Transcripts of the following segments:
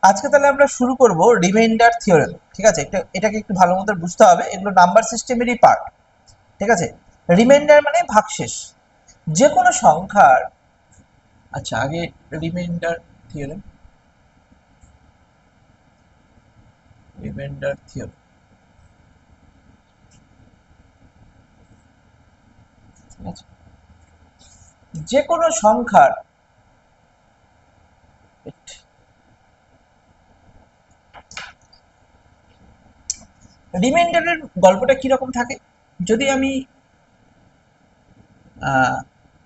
আজকে তাহলে আমরা শুরু করব রিমাইন্ডার থিওরেম। ঠিক আছে, এটাকে একটু ভালো মতো বুঝতে হবে, এগুলো নাম্বার সিস্টেমেরই পার্ট। ঠিক আছে, রিমাইন্ডার মানে ভাগশেষ। যে কোনো সংখ্যার, আচ্ছা আগে রিমাইন্ডার থিওরেম, রিমাইন্ডার থিওরেম, ঠিক আছে, যে কোনো সংখ্যার রিমাইন্ডারের গল্পটা কিরকম থাকে। যদি আমি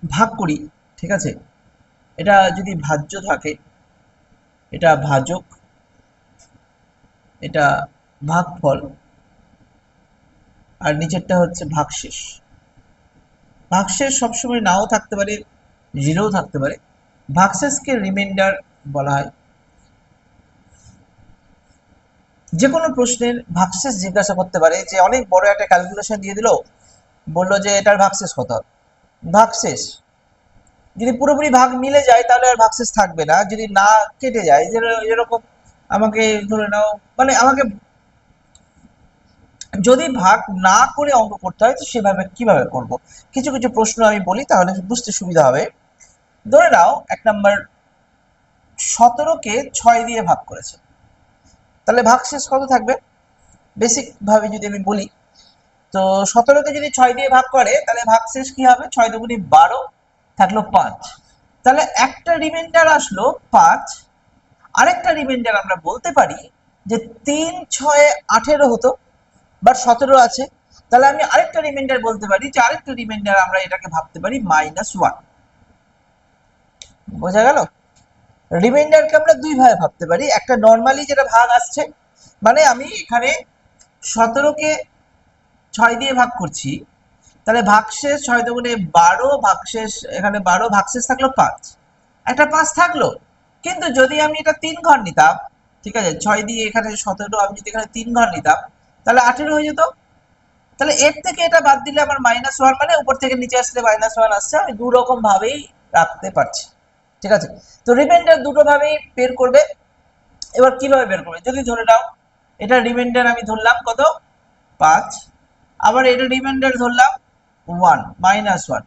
ভাগ করি, ঠিক আছে, এটা যদি ভাজ্য থাকে, এটা ভাজক, এটা ভাগফল, আর নিচেরটা হচ্ছে ভাগশেষ। ভাগশেষ সবসময় নাও থাকতে পারে, জিরোও থাকতে পারে। ভাগশেষকে রিমাইন্ডার বলা হয়। যে কোনো প্রশ্নের ভাগশেষ জিজ্ঞাসা করতে পারে, যে অনেক বড় একটা ক্যালকুলেশন দিয়ে দিল, বললো যে এটার ভাগশেষ কত হবে। ভাগশেষ যদি পুরোপুরি ভাগ মিলে যায় তাহলে আর ভাগশেষ থাকবে না, যদি না কেটে যায়, যেরকম আমাকে ধরে নাও, মানে আমাকে যদি ভাগ না করে অঙ্ক করতে হয় তো সেভাবে কিভাবে করব। কিছু কিছু প্রশ্ন আমি বলি, তাহলে বুঝতে সুবিধা হবে। ধরে নাও 1 নম্বর, 17কে 6 দিয়ে ভাগ করেছে, তাহলে ভাগশেষ কত থাকবে। বেসিক ভাবে যদি আমি বলি, তো 17কে যদি 6 দিয়ে ভাগ করে তাহলে ভাগশেষ কি হবে, 6 দুগুণে 12, থাকলো 5। তাহলে একটা রিমাইন্ডার আসলো 5। আরেকটা রিমাইন্ডার আমরা বলতে পারি যে 3 6 18 হতো, বাট 17 আছে। তাহলে আমি আরেকটা রিমাইন্ডার বলতে পারি, যে আরেকটা রিমাইন্ডার আমরা এটাকে ভাবতে পারি -1। বোঝা গেল? রিমাইন্ডারকে আমরা দুই ভাবে ভাবতে পারি। একটা নর্মালি যেটা ভাগ আসছে, মানে আমি এখানে 17কে 6 দিয়ে ভাগ করছি, তাহলে ভাগশেষ 6 দুগুণে 12, ভাগশেষ এখানে 12, ভাগশেষ থাকলো 5, একটা 5 থাকলো। কিন্তু যদি আমি এটা 3 ঘর নিতাম, ঠিক আছে, 6 দিয়ে এখানে 17, আমি যদি এখানে 3 ঘর নিতাম তাহলে 18 হয়ে যেত। তাহলে এর থেকে এটা বাদ দিলে আমার -1, মানে উপর থেকে নিচে আসলে -1 আসছে। আমি দু রকম ভাবেই রাখতে পারছি। ঠিক আছে, তো রিমাইন্ডার দুটো ভাবেই বের করবে। এবার কিভাবে বের করবে, যদি ধরে নাও এটা রিমাইন্ডার আমি ধরলাম কত, 5, আবার এটা রিমাইন্ডার ধরলাম 1, -1।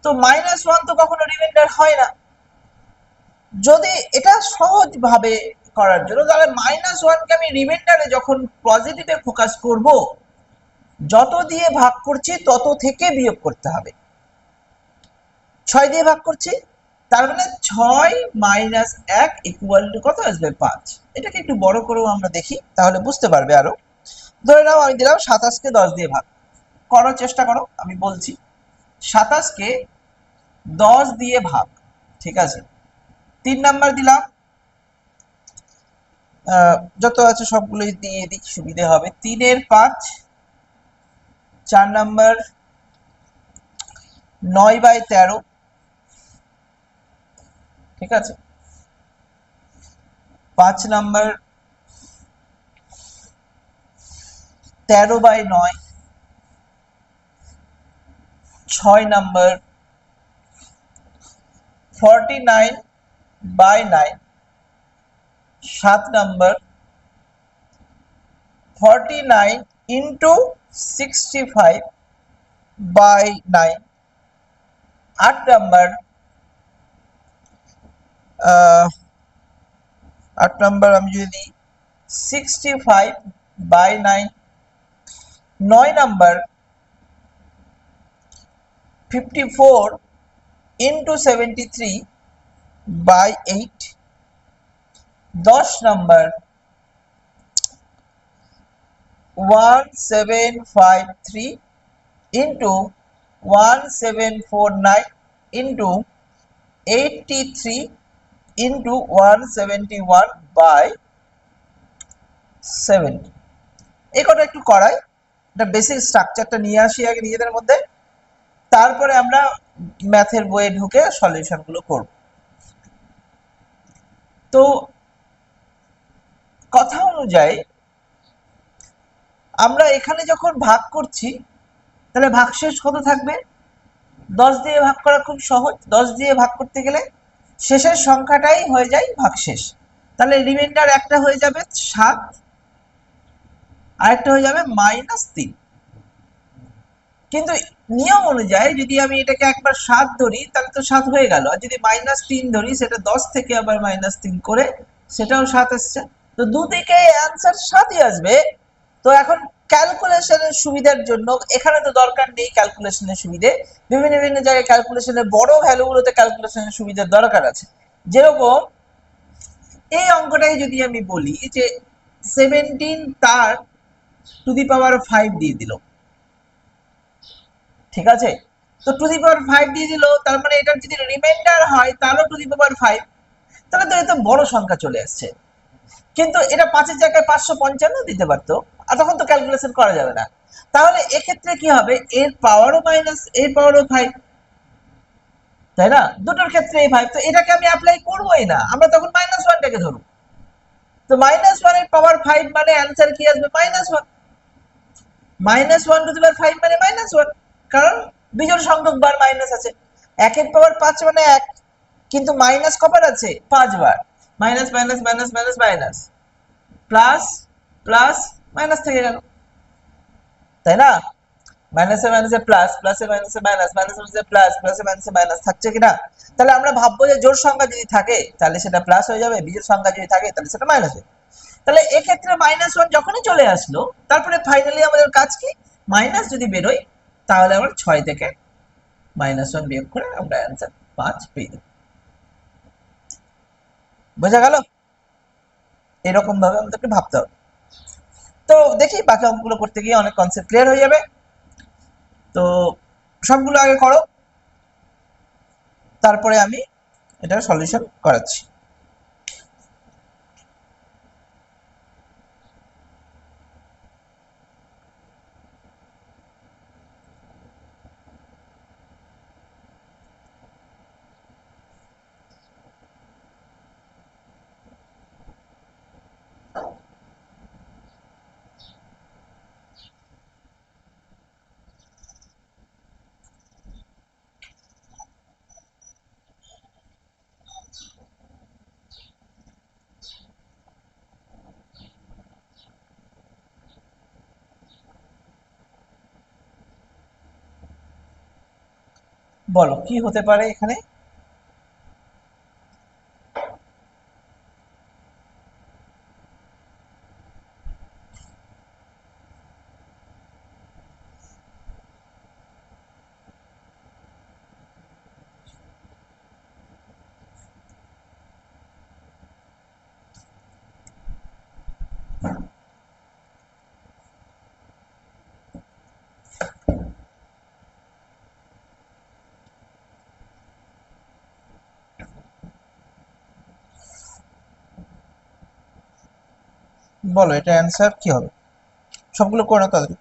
তো -1 তো কখনো রিমাইন্ডার হয় না। যদি এটা সহজ ভাবে করার জন্য, তাহলে -1কে আমি রিমাইন্ডারে যখন পজিটিভে ফোকাস করব, যত দিয়ে ভাগ করছি তত থেকে বিয়োগ করতে হবে। 6 দিয়ে ভাগ করছি, তার মানে 6 - 1 ইকুয়াল টু কত আসবে, 5। এটাকে একটু বড় করেও আমরা দেখি, তাহলে বুঝতে পারবে আরো। ধরে নাও আমি দিলাম 27কে 10 দিয়ে ভাগ করার চেষ্টা করো, আমি বলছি 27কে 10 দিয়ে ভাগ। ঠিক আছে, 3 নাম্বার দিলাম, যত আছে সবগুলোই দিয়ে দিই, সুবিধে হবে। 3 এর 5, 4 নাম্বার 9/13, ঠিক আছে, 5 number 13/9, 6 number 49/9, 7 number 49 into 65/9, 8 number 8 number আমি যদি দিই 65/9, 9 number 54 into 73/8, 10 number 1753 into 1749 into 83 into 171/70। এই কটা একটু করাই, এটা বেসিক স্ট্রাকচারটা নিয়ে আসি আগে নিজেদের মধ্যে, তারপরে আমরা ম্যাথের বইয়ে ঢুকে সলিউশন গুলো করব। তো কথা অনুযায়ী আমরা এখানে যখন ভাগ করছি, তাহলে ভাগশেষ কত থাকবে। 10 দিয়ে ভাগ করা খুব সহজ, 10 দিয়ে ভাগ করতে গেলে শেষের সংখ্যাটাই হয়ে যায় ভাগশেষ। তাহলে রিমাইন্ডার একটা হয়ে যাবে 7, আরেকটা হয়ে যাবে -3। কিন্তু নিয়ম অনুযায়ী যদি আমি এটাকে একবার 7 ধরি তাহলে তো 7 হয়ে গেল, আর যদি -3 ধরি সেটা 10 থেকে আবার -3 করে সেটাও 7 আসছে। তো দুদিকে অ্যান্সার 7ই আসবে। তো এখন ক্যালকুলেশনের সুবিধার জন্য এখানে তো দরকার নেই ক্যালকুলেশনের সুবিধে, বিভিন্ন বিভিন্ন জায়গায় ক্যালকুলেশনের বড় ভ্যালুগুলোতে ক্যালকুলেশনের সুবিধার দরকার আছে। যেরকম এই অঙ্কটাই যদি আমি বলি যে 17 তার টু দি পাওয়ার 5 দিয়ে দিল, ঠিক আছে? তো টু দি পাওয়ার 5 দিয়ে দিল, তার মানে এটার যদি রিমাইন্ডার হয় তাহলে টু দি পাওয়ার 5, তাহলে তো এটা বড় সংখ্যা চলে আসছে। কিন্তু এটা 5 এর জায়গায় 555 দিতে পারতো, আর তখন তো ক্যালকুলেশন করা যাবে না। তাহলে এক্ষেত্রে কি হবে, এর পাওয়ারও মাইনাস এর পাওয়ারও 5, তাই না? দুটোর ক্ষেত্রে এই 5, তো এটাকে আমি অ্যাপ্লাই করবোই না, আমরা তখন -1টাকে ধরব। তো -1 এর পাওয়ার 5 মানে অ্যান্সার কি আসবে, -1, -1 টু দি পাওয়ার 5 মানে -1, কারণ বিজোড় সংখ্যক বার মাইনাস আছে। 1 এর পাওয়ার 5 মানে 1, কিন্তু মাইনাস কবার আছে, 5 বার। Minus minus minus minus minus, plus plus, minus থেকে গেল, তাই না? মাইনাসে মাইনাসে প্লাস, প্লাসে মাইনাসে মাইনাস, মাইনাসে মাইনাসে প্লাস, প্লাসে মাইনাসে মাইনাস থাকছে কিনা? তাহলে আমরা ভাববো যে জোড় সংখ্যা যদি থাকে তাহলে সেটা প্লাস হয়ে যাবে, বিজোড় সংখ্যা যদি থাকে তাহলে সেটা মাইনাস হয়ে যাবে। তাহলে এক্ষেত্রে -1 যখনই চলে আসলো, তারপরে ফাইনালি আমাদের কাজ কি, মাইনাস যদি বেরোয় তাহলে আমরা 6 থেকে -1 বিয়োগ করে আমরা অ্যান্সার 5 পেয়ে যাবো। বোঝা গেল? এরকম ভাবে আমাদেরকে ভাবতে হবে। তো দেখি বাকি অঙ্কগুলো করতে গিয়ে অনেক কনসেপ্ট ক্লিয়ার হয়ে যাবে। তো সবগুলো আগে করো, তারপরে আমি এটার সলিউশন করাচ্ছি। বলো কি হতে পারে এখানে? বলো এটা অ্যান্সার কি হবে, সবগুলো করে নাও তাড়াতাড়ি।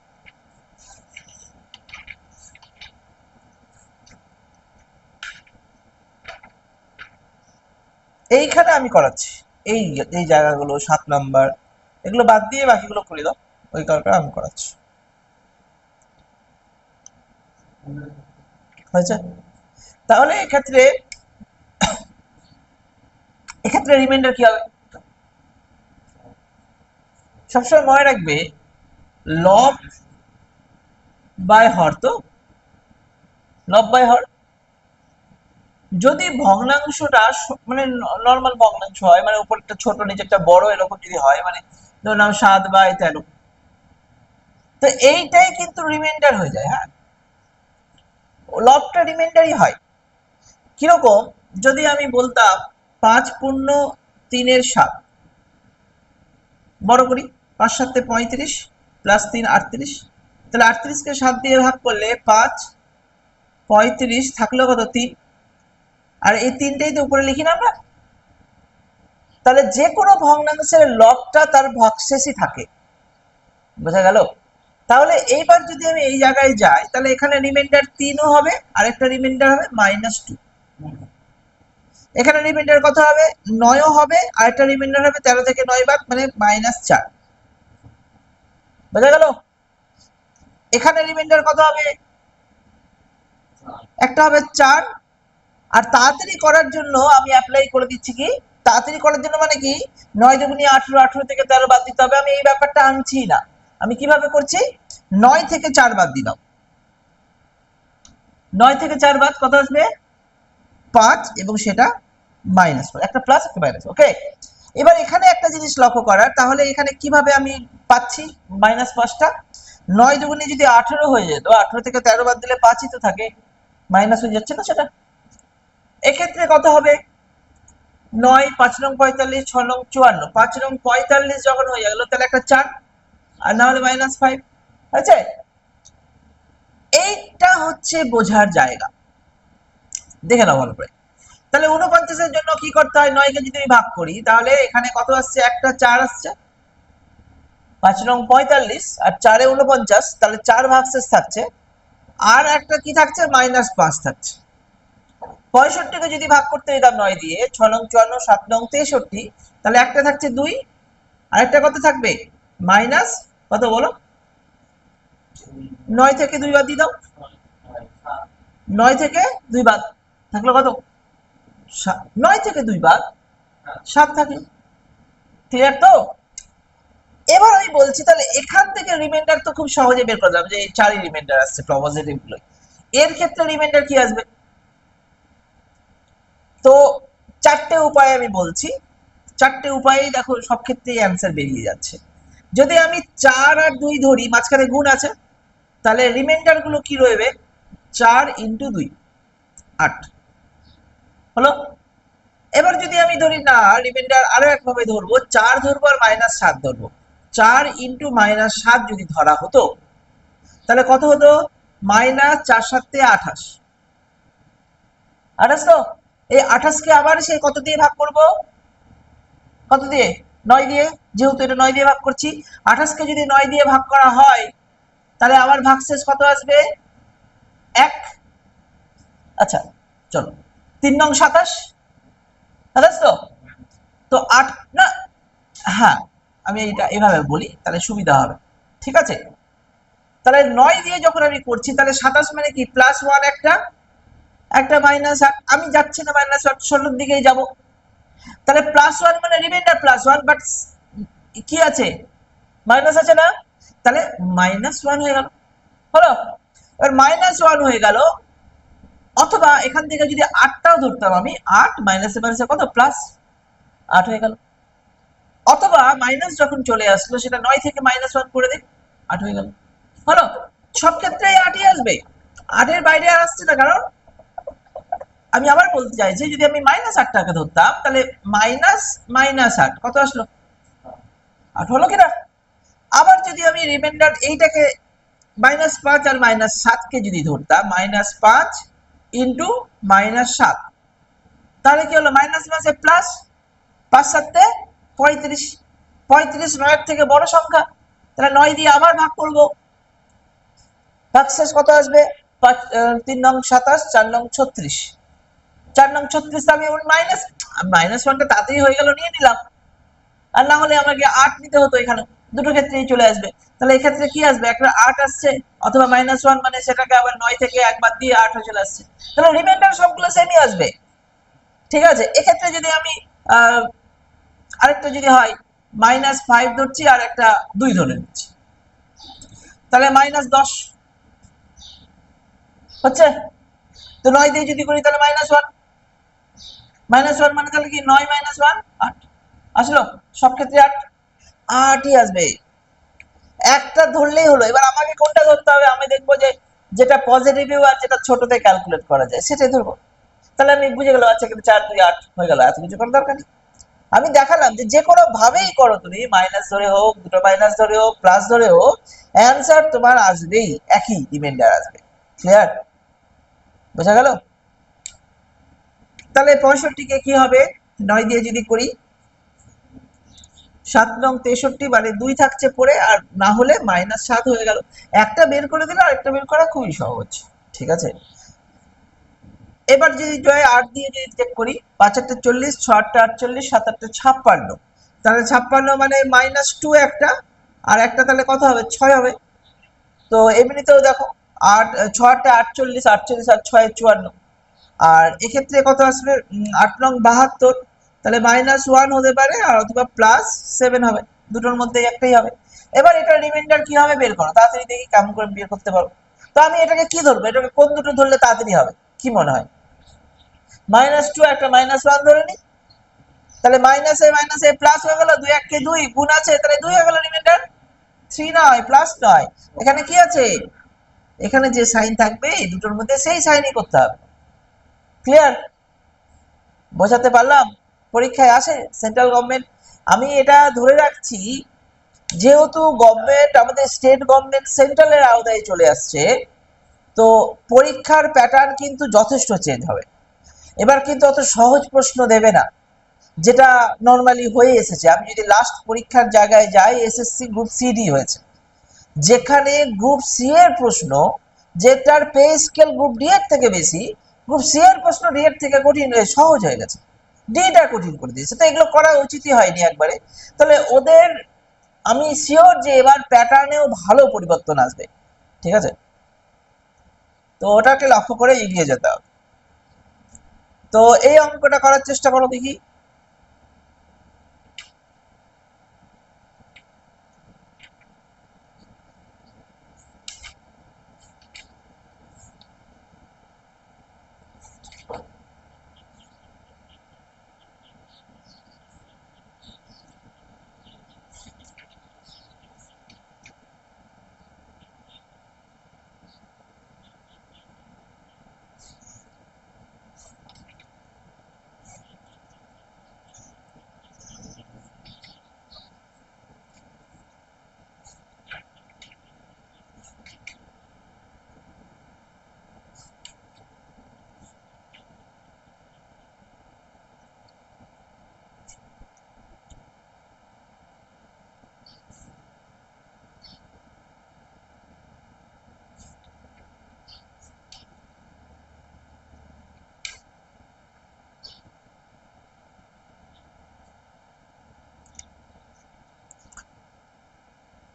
এইখানে আমি করাচ্ছি, এই এই জায়গাগুলো 7 নাম্বার এগুলো বাদ দিয়ে বাকিগুলো করে দাও, ওই কারণে আমি করাচ্ছি। হয়েছে? তাহলে এক্ষেত্রে রিমাইন্ডার কি হবে, সবসময় মনে রাখবে লব বাই হর, তো লব বাই হর। যদি ভগ্নাংশটা মানে নর্মাল ভগ্নাংশ হয়, মানে উপরটা ছোট নিচেরটা বড় এরকম যদি হয়, মানে ধরুন 7/13, তো এইটাই কিন্তু রিমাইন্ডার হয়ে যায়। হ্যাঁ, লবটা রিমাইন্ডারই হয়। কিরকম, যদি আমি বলতাম 5×3 = 7, বড় করি, 5×7 = 35, +3 = 38, তাহলে 38কে 7 দিয়ে ভাগ করলে 5, 35 থাকলো কত, 3, আর এই 3টাই তো উপরে লিখি না আমরা। তাহলে যে কোনো ভগ্নাংশের লবটা তার ভাগশেষই থাকে, বোঝা গেল? তাহলে এইবার যদি আমি এই জায়গায় যাই তাহলে এখানে রিমাইন্ডার 3ও হবে, আরেকটা রিমাইন্ডার হবে -2, এখানে রিমাইন্ডার কত হবে, 9ও হবে, আরেকটা রিমাইন্ডার হবে 13 থেকে 9 বাদ মানে -4, বোঝা গেল? এখানে রিমাইন্ডার কত হবে, একটা হবে 4, আর তাড়াতাড়ি করার জন্য আমি অ্যাপ্লাই করে দিচ্ছি কি তাড়াতাড়ি করার জন্য মানে কি 9 দুগুণে 18, 18 থেকে 13 বাদ দিতে হবে। আমি এই ব্যাপারটা আনছি না, আমি কিভাবে করছি 9 থেকে 4 বাদ দিলাম। 9 থেকে 4 বাদ কত আসবে 5 এবং সেটা -4, একটা প্লাস একটা মাইনাস। ওকে, এবার এখানে একটা জিনিস লক্ষ্য করার, তাহলে এখানে কিভাবে আমি পাচ্ছি -5টা 9 দুগুণে যদি 18 হয়ে যেত, 18 থেকে 13 বাদ দিলে 5ই তো থাকে, মাইনাস হয়ে যাচ্ছে না সেটা। এক্ষেত্রে কত হবে 9 5 নং 45 6 নং 54, 5 নং 45 যখন হয়ে গেল তাহলে একটা 4 আর না হলে -5 আছে। এইটা হচ্ছে বোঝার জায়গা, দেখে নাও ভালো করে। তাহলে 49 এর জন্য কি করতে হয়, 9 কে যদি আমি ভাগ করি তাহলে এখানে কত আসছে, একটা 4 আসছে, 5 নং 45 আর 4 এ 49, তাহলে 4 ভাগশেষ থাকছে, আর একটা কি থাকছে -5 থাকছে। 65 কে যদি ভাগ করতে দিতাম 9 দিয়ে, 6 নং 54, 7 নং 63, তাহলে একটা থাকছে 2 আর একটা কত থাকবে মাইনাস কত বলো, 9 থেকে 2 বাদ দিয়ে দাও, 9 থেকে 2 বাদ থাকলো কত, 9 থেকে 2 বাদ 7 থাকলো। ক্লিয়ার তো? এবার আমি বলছি তাহলে এখান থেকে রিমাইন্ডার তো খুব সহজে বের করলাম যে 4ই রিমাইন্ডার আসছে পজিটিভ গুলো। এর ক্ষেত্রে রিমাইন্ডার কি আসবে, তো 4টে উপায় আমি বলছি, 4টে উপায়েই দেখো সব ক্ষেত্রেই অ্যান্সার বেরিয়ে যাচ্ছে। যদি আমি 4 আর 2 ধরি, মাঝখানে গুণ আছে, তাহলে রিমাইন্ডার গুলো কি রইবে 4 × 2 8 হলো। এবার যদি আমি ধরি না রিমাইন্ডার আরো একভাবে ধরবো, 4 ধরবো আর -7 ধরবো, 4 × -7 যদি ধরা হতো তাহলে কত হতো -4 7 28, 28 তো। এই 28 কে আবার সেই কত দিয়ে ভাগ করব, কত দিয়ে 9 দিয়ে, যেহেতু এটা 9 দিয়ে ভাগ করছি, 28 কে যদি 9 দিয়ে ভাগ করা হয় তাহলে আবার ভাগশেষ কত আসবে 1। আচ্ছা চলো 3 নং 27, 27 তো, তো 8 না, হ্যাঁ আমি এটা এভাবে বলি তাহলে সুবিধা হবে, ঠিক আছে। তাহলে 9 দিয়ে যখন আমি করছি তাহলে 27 মানে কি +1 একটা, একটা -8, আমি যাচ্ছি না -8, 16 দিকেই যাব, তাহলে +1 মানে রিমাইন্ডার +1, বাট কি আছে মাইনাস আছে না, তাহলে -1 হয়ে গেল, হলো। এবার -1 হয়ে গেল, অথবা এখান থেকে যদি 8টাও ধরতাম আমি, 8 মাইনাসে মাইনাসে কত +8 হয়ে গেল, অথবা মাইনাস যখন চলে আসলো সেটা 9 থেকে -1 করে দিন, 8 হয়ে গেল, হলো। সব ক্ষেত্রেই 8ই আসবে, 8 এর বাইরে আর আসছে না, কারণ আমি আবার বলতে চাইছি যদি আমি -8টাকে ধরতাম তাহলে -8 কত আসলো 8 হলো কিনা। আবার যদি আমি রিমাইন্ডার এইটাকে -5 আর -7 কে যদি ধরতাম, -5 × -7, তাহলে কি হলো মাইনাস মাসে প্লাস, 5 7 35, 35 9 থেকে বড় সংখ্যা, তাহলে 9 দিয়ে আবার ভাগ করব, ভাগশেষ কত আসবে 3 নং 27, 4 নং 36, 4 নং 36 আমি -1টা তাড়াতাড়ি হয়ে গেল নিয়ে নিলাম, আর না হলে আমাকে 8 নিতে হতো, এখানে দুটো ক্ষেত্রেই চলে আসবে, তাহলে এই ক্ষেত্রে কি আসবে একটা 8 আসছে, অথবা -1 মানে সেটাকে আবার 9 থেকে একবার দিয়ে 8 চলে আসছে, তাহলে রিমাইন্ডার সবগুলো সেমই আসবে, ঠিক আছে। এক্ষেত্রে যদি আমি আরেকটা যদি হয় -5 ধরছি আর একটা 2 ধরে নিচ্ছি, তাহলে -10 হচ্ছে, তো 9 দিয়ে যদি করি তাহলে -1, -1 মানে তাহলে কি 9 -1 8 আসলো, সব ক্ষেত্রে 8ই আসবে, একটা ধরলেই হলো। এবার আমাকে কোনটা ধরতে হবে, আমি দেখবো যে যেটা পজিটিভ আর যেটা ছোটতে ক্যালকুলেট করা যায় সেটাই ধরবো, তাহলে আমি বুঝে গেলাম আচ্ছা কিন্তু 4 2 8 হয়ে গেল, এত কিছু করার দরকার নেই। আমি দেখালাম যে যে কোনো ভাবেই করো, তুমি মাইনাস ধরে হোক, দুটো মাইনাস ধরে হোক, প্লাস ধরে হোক, অ্যান্সার তোমার আসবেই, একই রিমাইন্ডার আসবে। ক্লিয়ার, বোঝা গেল? তাহলে 65 কে কি হবে 9 দিয়ে যদি করি, 7 নং 63 মানে 2 থাকছে পড়ে, আর না হলে -7 হয়ে গেল, একটা বের করে দিলে আরেকটা বের করা খুবই সহজ, ঠিক আছে। এবার যদি জয় 8 দিয়ে যদি চেক করি, 5 8 40, 6 8 48, 7 8 56, তাহলে 56 মানে -2 একটা, আর একটা তাহলে কত হবে 6 হবে। তো এমনিতেও দেখো 8 6 8 48, 48 আর 6 54, আর এক্ষেত্রে কত আসবে 8 নং 72, তাহলে -1 হতে পারে আর অথবা +7 হবে, দুটোর মধ্যে একটাই হবে। এবার এটা রিমাইন্ডার কি হবে বের করো, তাড়াতাড়ি দেখি কেমন করে বের করতে পারো। তো আমি এটাকে কি ধরবো, এটাকে কোন দুটো ধরলে তাড়াতাড়ি হবে কি মনে হয়? -2 একটা -1 ধরে নি, তাহলে মাইনাসে প্লাস হয়ে গেল, 2 1 কে 2 গুণ আছে, তাহলে 2 হয়ে গেল রিমাইন্ডার। 3 নয়, প্লাস নয়, এখানে কি আছে, এখানে যে সাইন থাকবে এই দুটোর মধ্যে সেই সাইনই করতে হবে। ক্লিয়ার? বোঝাতে পারলাম? পরীক্ষায় আসে সেন্ট্রাল গভর্নমেন্ট, আমি এটা ধরে রাখছি যেহেতু গভর্নমেন্ট আমাদের স্টেট গভর্নমেন্ট সেন্ট্রালের আওতায় চলে আসছে, তো পরীক্ষার প্যাটার্ন কিন্তু যথেষ্ট চেঞ্জ হবে। এবার কিন্তু অত সহজ প্রশ্ন দেবে না যেটা নর্মালি হয়ে এসেছে। আমি যদি লাস্ট পরীক্ষার জায়গায় যাই, এসএসসি গ্রুপ সিডি হয়েছে, যেখানে গ্রুপ সি এর প্রশ্ন, যেটার পে স্কেল গ্রুপ ডি এর থেকে বেশি, গ্রুপ সি এর প্রশ্ন ডি এর থেকে কঠিন সহজ হয়ে গেছে, ডিটা কঠিন করে দিয়েছে। তো এগুলো করা উচিতই হয়নি একবারে। তাহলে ওদের আমি শিওর যে এবার প্যাটার্নেও ভালো পরিবর্তন আসবে, ঠিক আছে? তো ওটাকে লক্ষ্য করে এগিয়ে যেতে হবে। তো এই অঙ্কটা করার চেষ্টা করো দেখি।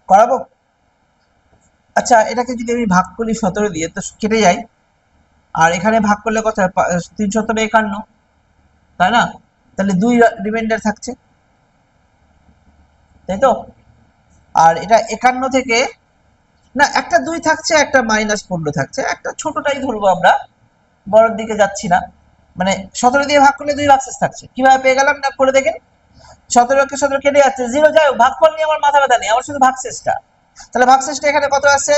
করাবো? আচ্ছা, এটাকে যদি আমি ভাগ করি 17 দিয়ে তো কেটে যায়, আর এখানে ভাগ করলে কত হয়, 3 × 17 = 51, তাই না? তাহলে 2 রিমাইন্ডার থাকছে, তাই তো? আর এটা 51 থেকে, না একটা 2 থাকছে, একটা -15 থাকছে, একটা ছোটটাই ধরবো আমরা, বড়র দিকে যাচ্ছি না। মানে 17 দিয়ে ভাগ করলে 2 ভাগশেষ থাকছে, কিভাবে পেয়ে গেলাম না করে দেখেন। 17 কে 17 কেটে যাচ্ছে, 0 যাই হোক, ভাগফল নিয়ে আমার মাথা ব্যথা নেই, আমার শুধু ভাগশেষটা। তাহলে ভাগশেষটা এখানে কত আছে,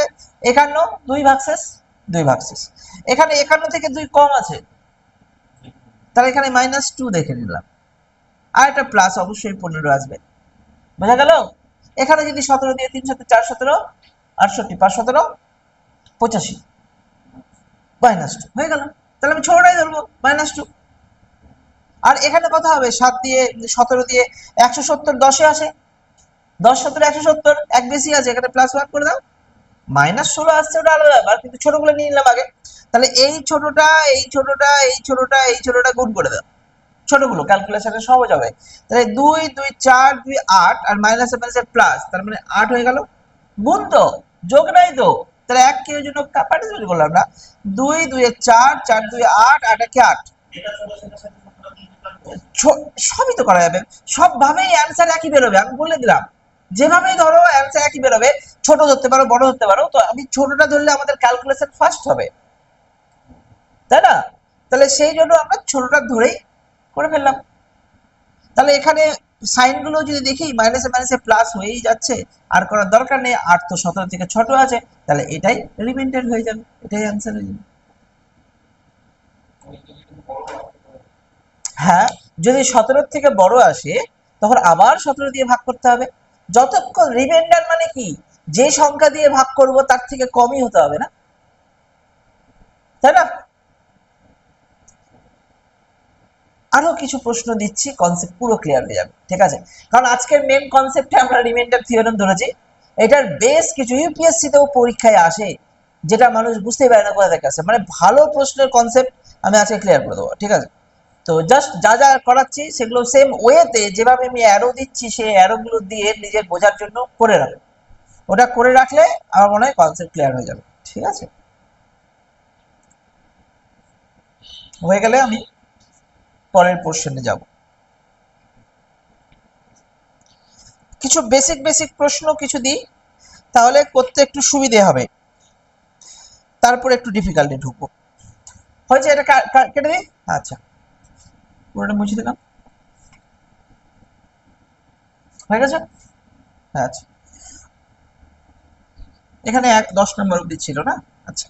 51, 2 ভাগশেষ, 2 ভাগশেষ। এখানে 51 থেকে 2 কম আছে, তাহলে এখানে -2 দেখে নিলাম, আর একটা প্লাস অবশ্যই 15 আসবে। বোঝা গেল? এখানে যদি 17 দিয়ে 3 7 4 17 68 5 17 85, -2 হয়ে গেল। তাহলে আমি ছোটটাই ধরবো, -2। আর এখানে কত হবে, 7 দিয়ে 17 দিয়ে 170, 10-এ আসে, 10 17 170, এক বেশি আছে, এখানে +1 করে দাও, -16 আসছে, ওটা আলাদা ব্যাপার, কিন্তু ছোটগুলো নিয়ে নিলাম আগে। তাহলে এই ছোটটা, এই ছোটটা, এই ছোটটা, এই ছোটটা গুণ করে দাও, ছোটগুলো ক্যালকুলেশনে সহজ হবে। তাহলে 2 2 4 2 8, আর মাইনাসে মাইনাসে প্লাস, তার মানে 8 হয়ে গেল। গুণ তো, যোগ নাই তো, তাহলে 1 কে ওই জন্য পার্টিসিপেট করলাম না। 2 2 এ 4, 4 2 এ 8, 8 1 এ 8, সবই তো করা যাবে, সবভাবেই অ্যান্সার একই বেরোবে, আমি বলে দিলাম। যেভাবেই ধরো অ্যান্সার একই বেরোবে, ছোট ধরতে পারো, বড় ধরতে পারো, তো আমি ছোটটা ধরলে আমাদের ক্যালকুলেশন ফাস্ট হবে, তাই না? তাহলে সেই জন্য আমরা ছোটটা ধরেই করে ফেললাম। তাহলে এখানে সাইনগুলো যদি দেখি, মাইনাসে মাইনাসে প্লাস হয়েই যাচ্ছে, আর করার দরকার নেই, 8 তো 17 থেকে ছোট আছে, তাহলে এটাই রিমাইন্ডার হয়ে যাবে, এটাই অ্যান্সার হয়ে যাবে। হ্যাঁ, যদি 17 থেকে বড় আসে তখন আবার 17 দিয়ে ভাগ করতে হবে। যতক্ষণ রিমাইন্ডার মানে কি, যে সংখ্যা দিয়ে ভাগ করব তার থেকে কমই হতে হবে না, তাই না? আরো কিছু প্রশ্ন দিচ্ছি, কনসেপ্ট পুরো ক্লিয়ার হয়ে যাবে, ঠিক আছে? কারণ আজকের মেন কনসেপ্টে আমরা রিমাইন্ডার থিওরেম ধরেছি, এটার বেশ কিছু ইউপিএসসি তেও পরীক্ষায় আসে, যেটা মানুষ বুঝতেই পারে না কোথা থেকে আসে। মানে ভালো প্রশ্নের কনসেপ্ট আমি আজকে ক্লিয়ার করে দেবো, ঠিক আছে? তো জাস্ট যা যা করাচ্ছি সেগুলো সেম ওয়েতে, যেভাবে আমি অ্যারো দিচ্ছি সেই অ্যারো গুলো দিয়ে নিজের বোঝার জন্য করে রাখো। ওটা করে রাখলে আমার মনে হয় কনসেপ্ট ক্লিয়ার হয়ে যাবে, ঠিক আছে? হয়ে গেলে আমি পরের পোর্শনে যাব। কিছু বেসিক প্রশ্ন কিছু দিই, তাহলে করতে একটু সুবিধে হবে, তারপরে একটু ডিফিকাল্টি ঢুকবো। হয়েছে, এটা কেটে দিই। আচ্ছা, পুরোটা মুছে দিলাম, হয়ে গেছে। আচ্ছা, এখানে 10 নম্বর অব্দি ছিল না? আচ্ছা,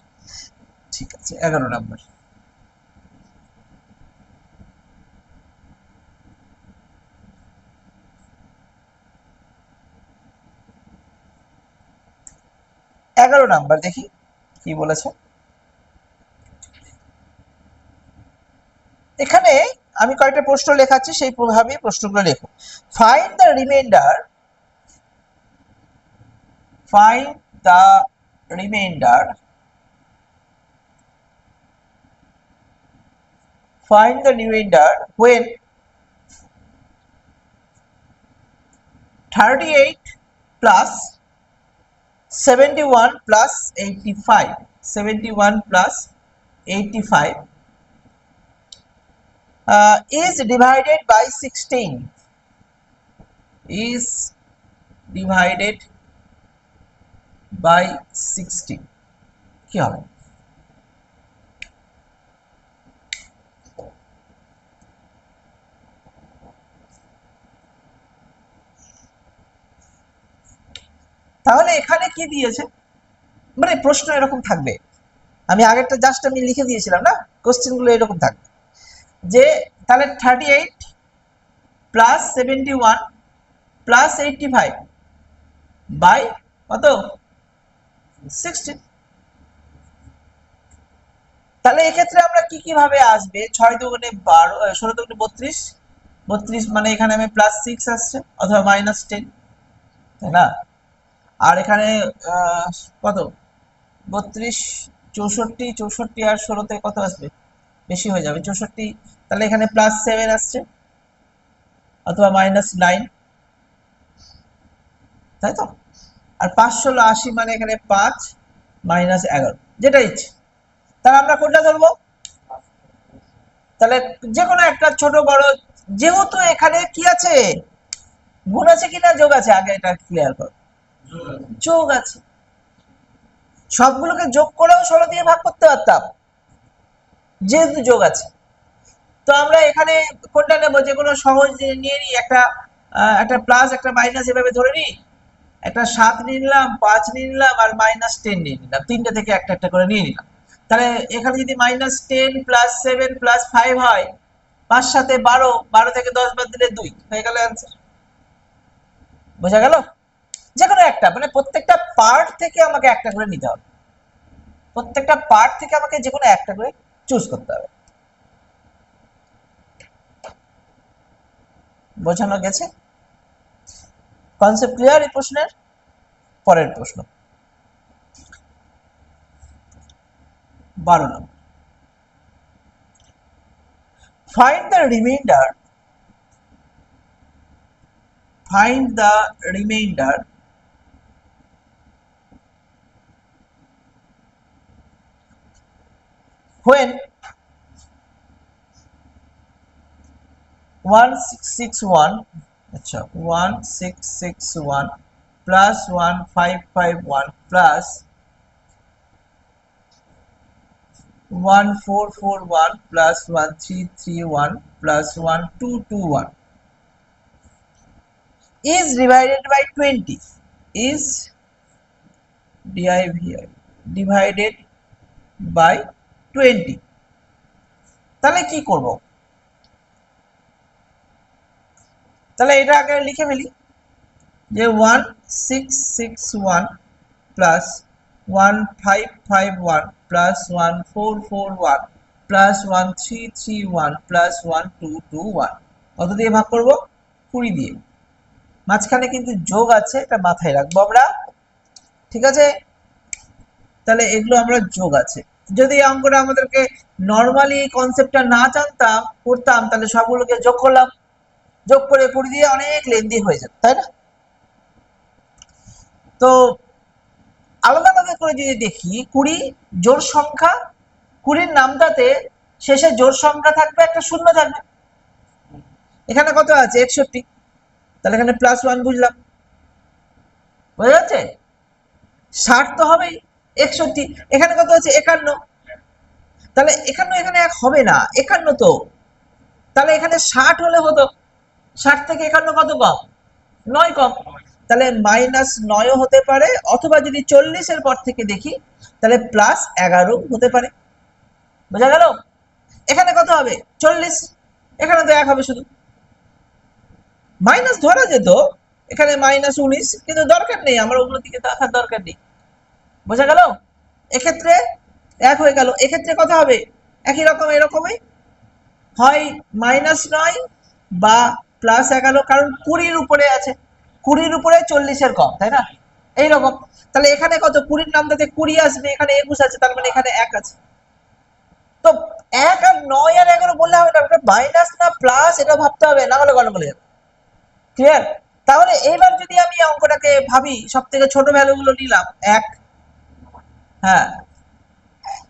ঠিক আছে, 11 নম্বর। এগারো নাম্বার দেখি কি বলেছে। এখানে আমি কয়েকটা প্রশ্ন লেখাচ্ছি, সেই ভাবে প্রশ্নগুলো লেখো। Find the reminder, find the remainder, find the remainder when 38 plus 71 plus 85, 71 plus 85 is divided by 16, is divided by 16 কি হবে? তাহলে এখানে কি দিয়েছে, মানে প্রশ্ন এরকম থাকবে, আমি আগেরটা জাস্ট আমি লিখে দিয়েছিলাম না, কোশ্চেন গুলো এরকম থাকবে যে তাহলে 38 প্লাস 71 প্লাস 85 বাই কত? 16। তাহলে এক্ষেত্রে আমরা কি ভাবে আসবে, 6 দুগুণে 12, 16 দুগুণে 32, 32 মানে এখানে আমি প্লাস 6 আসছে অথবা মাইনাস 10, তাই না? আর এখানে কত 32, 64, 64 আর 16তে কত আসবে? বেশি হয়ে যাবে 64, তাহলে এখানে প্লাস 7 আসছে অথবা মাইনাস 9, তাই তো? আর 5 16 80 মানে এখানে 5 মাইনাস 11, যেটা ইচ্ছে। তাহলে আমরা কোনটা ধরবো? তাহলে যে কোনো একটা, ছোট বড়, যেহেতু এখানে কি আছে, গুণ আছে কিনা যোগ আছে, আগে এটা ক্লিয়ার করো। যোগ আছে, সবগুলোকে যোগ করেও 16 দিয়ে ভাগ করতে পারতাম, যেহেতু যোগ আছে। তো আমরা এখানে কোনটা নেব? যে কোনো সহজ নিয়ে নিই, একটা প্লাস একটা মাইনাস এভাবে ধরে নিই, একটা 7 নিয়ে নিলাম, 5 নিয়ে নিলাম আর মাইনাস 10 নিয়ে নিলাম, তিনটা থেকে একটা একটা করে নিয়ে নিলাম। তাহলে এখানে যদি মাইনাস 10 প্লাস 7 প্লাস 5 হয়, 5 7 12, 12 থেকে 10 বাদ দিলে 2 হয়ে গেল অ্যান্সার। বোঝা গেল? যে কোনো একটা, মানে প্রত্যেকটা পার্ট থেকে আমাকে একটা করে নিতে হবে, প্রত্যেকটা পার্ট থেকে আমাকে যে কোনো একটা করে চুজ করতে হবে। বোঝানো গেছে? কনসেপ্ট ক্লিয়ার এই প্রশ্নের? পরের প্রশ্ন 12 নম্বর। Find the remainder, find the remainder when 1661, আচ্ছা 1661 plus 1551 plus 1441 plus 1331 plus 1221 is divided by 20, is divided by 20। তাহলে কি করব? তাহলে এটা আগে লিখে ফেলি যে 1661 প্লাস 1551 প্লাস 1441 প্লাস 1331 প্লাস 1221 কত দিয়ে ভাগ করব? 20 দিয়ে। মাঝখানে কিন্তু যোগ আছে, এটা মাথায় রাখবো আমরা, ঠিক আছে? তাহলে এগুলো আমরা যোগ আছে, যদি এই অঙ্কটা আমাদেরকে নর্মালি এই কনসেপ্টটা না জানতাম করতাম, তাহলে সবগুলোকে যোগ করলাম, যোগ করে 20 দিয়ে অনেক লেন্দি হয়ে যেত, তাই না? তো আলাদা আলাদা করে যদি দেখি, 20 জোড় সংখ্যা, 20 নামটাতে শেষে জোড় সংখ্যা থাকবে, একটা শূন্য থাকবে। এখানে কত আছে? 61, তাহলে এখানে প্লাস 1 বুঝলাম, বোঝা যাচ্ছে? 60 তো হবেই, 61, এখানে কত হচ্ছে 51, তাহলে 51 এখানে এক হবে না, 51 তো, তাহলে এখানে 60 হলে হতো, 60 থেকে 51 কত কম, 9 কম, তাহলে -9ও হতে পারে, অথবা যদি 40-এর পর থেকে দেখি তাহলে +11 হতে পারে। বোঝা গেল? এখানে কত হবে 40, এখানে তো 1 হবে শুধু, মাইনাস ধরা যেত এখানে -19, কিন্তু দরকার নেই, আমার ওগুলোর দিকে দেখার দরকার নেই। বোঝা গেল? এক্ষেত্রে 1 হয়ে গেল, এক্ষেত্রে কত হবে একই রকম, এরকমই হয় -9 বা +11, কারণ 20-র উপরে আছে, 20-র উপরে 40-এর কম, তাই না? এইরকম, তাহলে এখানে কত, 20-র নামটাতে 20 আসবে, এখানে 21 আছে, তার মানে এখানে 1 আছে। তো 1 আর 9 আর 11 বললে হবে না, মাইনাস না প্লাস এটা ভাবতে হবে, না হলে গন্ডগোল হয়ে যাবে। ক্লিয়ার? তাহলে এইবার যদি আমি অঙ্কটাকে ভাবি, সব থেকে ছোট ভ্যালুগুলো নিলাম 1, হ্যাঁ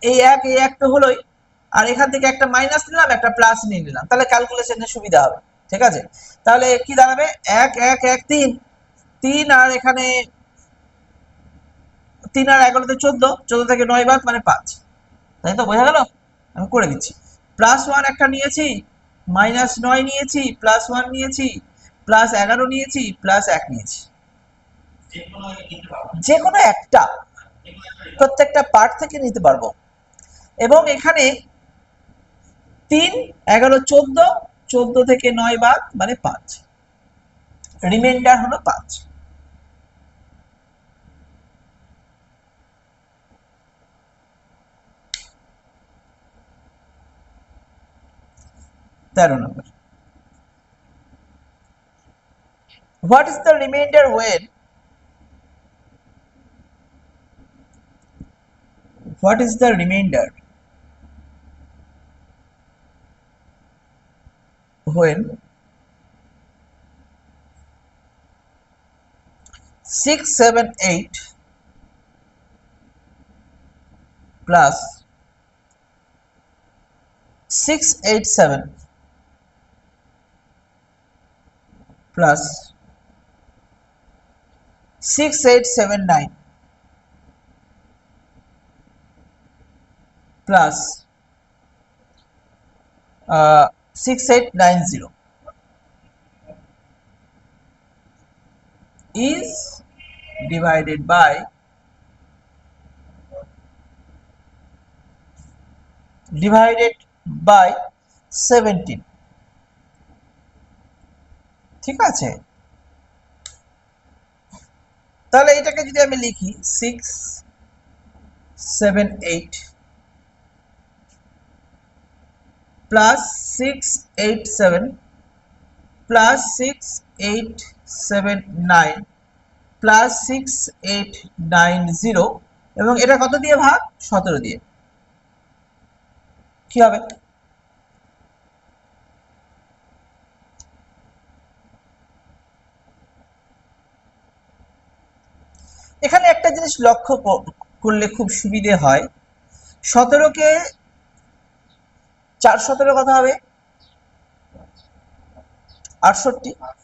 এই 1 তো হলোই, আর এখান থেকে একটা মাইনাস নিলাম, একটা প্লাস নিয়ে নিলাম, তাহলে ক্যালকুলেশনে সুবিধা হবে। ঠিক আছে, তাহলে কি দাঁড়াবে, 1 1 1 3, 3 আর এখানে 3 আর 11 তে 14, 14 থেকে 9 বাদ মানে 5, তাই তো? বোঝা গেল? আমি করে দিচ্ছি, +1 একটা নিয়েছি, -9 নিয়েছি, +1 নিয়েছি, +11 নিয়েছি, +1 নিয়েছি, যে কোনো একটা, প্রত্যেকটা পার্ট থেকে নিতে পারবো। এবং এখানে 3 11 14, 14 থেকে 9 বাদ মানে 5, রিমাইন্ডার হলো 5। 13 নম্বর, what is the remainder when what is the remainder when 6 7 8 plus 6 8 7 plus 6 8 7 9 plus 6 8 9 0 is divided by 17। ঠিক আছে, তাহলে এটাকে যদি আমি লিখি 6 7 8 plus 6 8 7 plus 6 8 7 9 plus 6 8 9 0, এবং এটা কত দিয়ে ভাগ, 17 দিয়ে, কি হবে? এখানে একটা জিনিস লক্ষ্য করলে খুব সুবিধে হয়, 17কে 4 17 কত হবে, 68।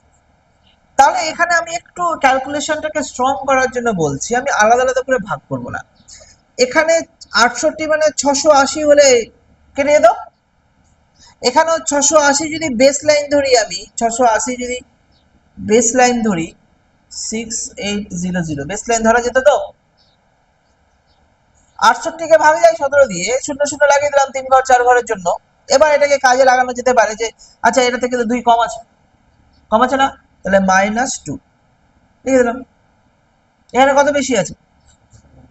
তাহলে এখানে আমি একটু ক্যালকুলেশনটাকে স্ট্রং করার জন্য বলছি, আমি আলাদা আলাদা করে ভাগ করব না। এখানে 68 মানে 680 হলে কেটে দাও, এখানেও 680 যদি বেস লাইন ধরি, আমি 680 যদি বেস লাইন ধরি, 6800 বেস লাইন ধরা যেত তো, 68কে ভাগে যায় 17 দিয়ে, 0 0 লাগিয়ে দিলাম 3 ঘর 4 ঘরের জন্য। এবার এটাকে কাজে লাগানো যেতে পারে যে, আচ্ছা এটা থেকে তো 2 কম আছে, কম আছে না, তাহলে -2 লিখে দিলাম। এখানে কত বেশি আছে,